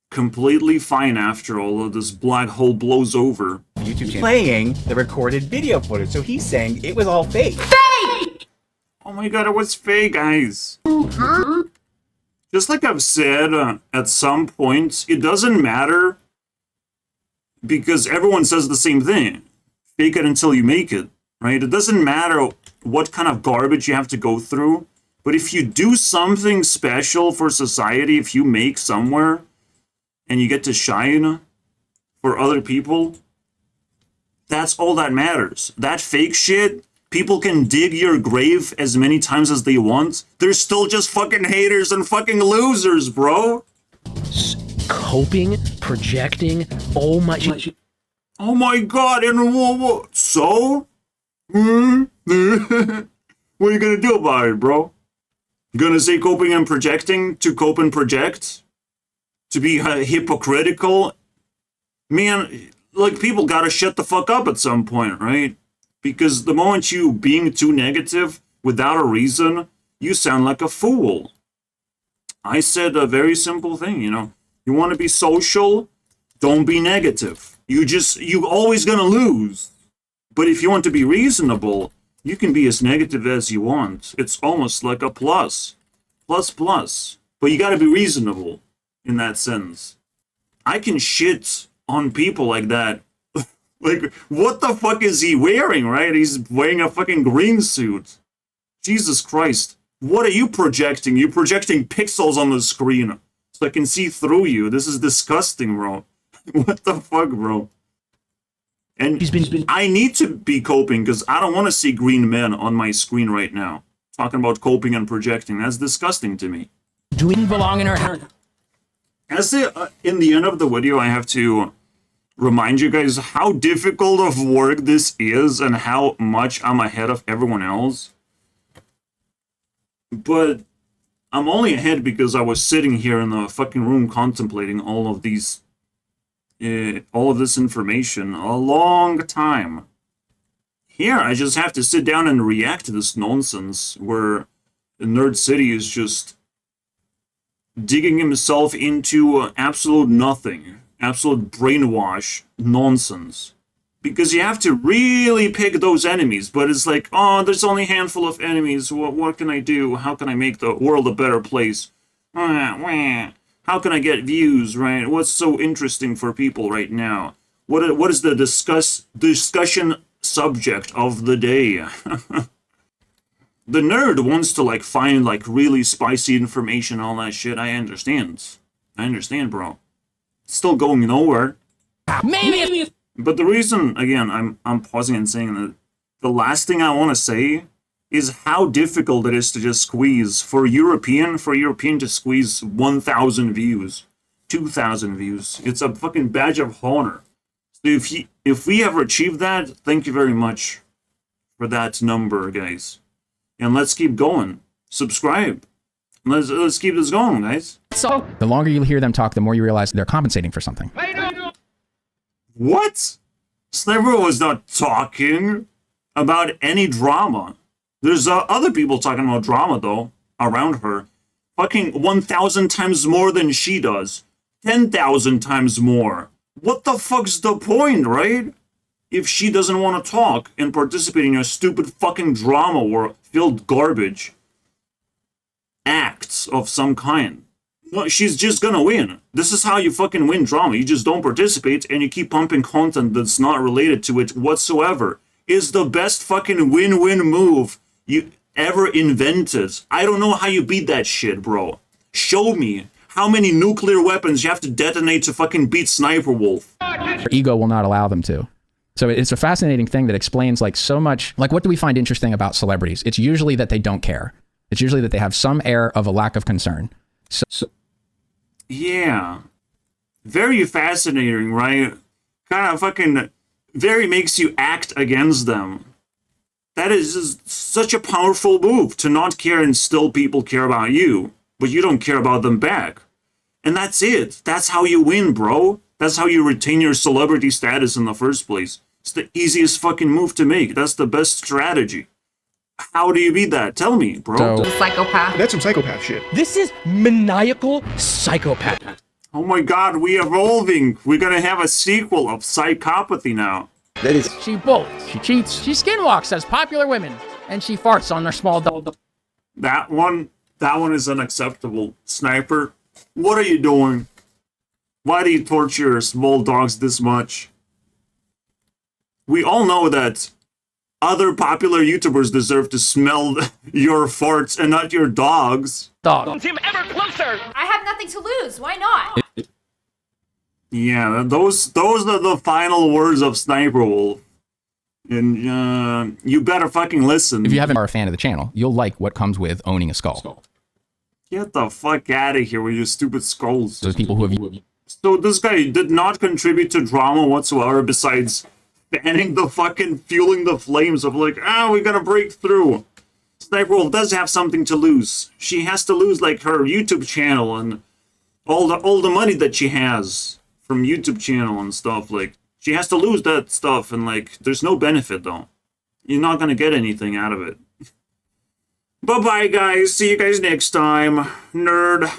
completely fine after all of this black hole blows over. YouTube channel playing the recorded video footage, so he's saying it was all fake. Fake! Oh my god, it was fake, guys. just like I've said at some points, it doesn't matter because everyone says the same thing. Fake it until you make it, right? It doesn't matter what kind of garbage you have to go through, but if you do something special for society, if you make somewhere and you get to shine for other people, that's all that matters. That fake shit, people can dig your grave as many times as they want. They're still just fucking haters and fucking losers, bro. Coping, projecting, oh my god, and what? So? What are you gonna do about it, bro? You gonna say coping and projecting to cope and project? To be hypocritical? Man, like, people gotta shut the fuck up at some point, right? Because the moment you being too negative without a reason, you sound like a fool. I said a very simple thing, you know. You want to be social, don't be negative. You always gonna lose. But if you want to be reasonable, you can be as negative as you want. It's almost like a plus. Plus. But you gotta be reasonable in that sense. I can shit on people like that. Like, what the fuck is he wearing, right? He's wearing a fucking green suit. Jesus Christ. What are you projecting? You're projecting pixels on the screen so I can see through you. This is disgusting, bro. What the fuck, bro? And I need to be coping because I don't want to see green men on my screen right now. Talking about coping and projecting. That's disgusting to me. Do we belong in our head? In the end of the video, I have to remind you guys how difficult of work this is and how much I'm ahead of everyone else. But I'm only ahead because I was sitting here in the fucking room contemplating all of this information a long time. Here, I just have to sit down and react to this nonsense where Nerd City is just digging himself into absolute nothing, absolute brainwash nonsense. Because you have to really pick those enemies, but it's like, oh, there's only a handful of enemies, what can I do? How can I make the world a better place? How can I get views, right? What's so interesting for people right now? What is the discussion subject of the day? The nerd wants to, like, find, like, really spicy information, all that shit. I understand, bro. It's still going nowhere. Maybe. But the reason, again, I'm pausing and saying that the last thing I want to say is how difficult it is to just squeeze for European to squeeze 1,000 views, 2,000 views. It's a fucking badge of honor. So if we ever achieve that, thank you very much for that number, guys. And let's keep going. Subscribe. Let's keep this going, guys. So the longer you hear them talk, the more you realize they're compensating for something. What? Sniper was not talking about any drama. There's other people talking about drama, though, around her. Fucking 1,000 times more than she does. 10,000 times more. What the fuck's the point, right? If she doesn't want to talk and participate in your stupid fucking drama or filled garbage acts of some kind. No, she's just gonna win. This is how you fucking win drama. You just don't participate and you keep pumping content that's not related to it whatsoever. It's the best fucking win-win move you ever invented. I don't know how you beat that shit, bro. Show me how many nuclear weapons you have to detonate to fucking beat Sniperwolf. Their ego will not allow them to. So it's a fascinating thing that explains, like, so much. Like, what do we find interesting about celebrities? It's usually that they don't care. It's usually that they have some air of a lack of concern. So yeah. Very fascinating, right? Kind of fucking very makes you act against them. That is just such a powerful move, to not care and still people care about you, but you don't care about them back. And that's it. That's how you win, bro. That's how you retain your celebrity status in the first place. It's the easiest fucking move to make. That's the best strategy. How do you beat that? Tell me, bro. Psychopath. That's some psychopath shit. This is maniacal psychopath. Oh my god, we evolving. We're gonna have a sequel of psychopathy now. That is. She bolts, she cheats, she skinwalks as popular women, and she farts on their small dog. That one That one is unacceptable. Sniper, what are you doing? Why do you torture small dogs this much? We all know that other popular YouTubers deserve to smell your farts and not your dogs. Dog. Team ever closer. I have nothing to lose. Why not? Yeah, those are the final words of Sniperwolf. And you better fucking listen. If you haven't are a fan of the channel, you'll like what comes with owning a skull. Get the fuck out of here with your stupid skulls. Those people who have... So this guy did not contribute to drama whatsoever besides fanning the fucking, fueling the flames of like, we gotta break through. Sniperwolf does have something to lose. She has to lose like her YouTube channel and all the money that she has from YouTube channel and stuff. Like, she has to lose that stuff and like, there's no benefit though. You're not gonna get anything out of it. Bye-bye, guys. See you guys next time. Nerd.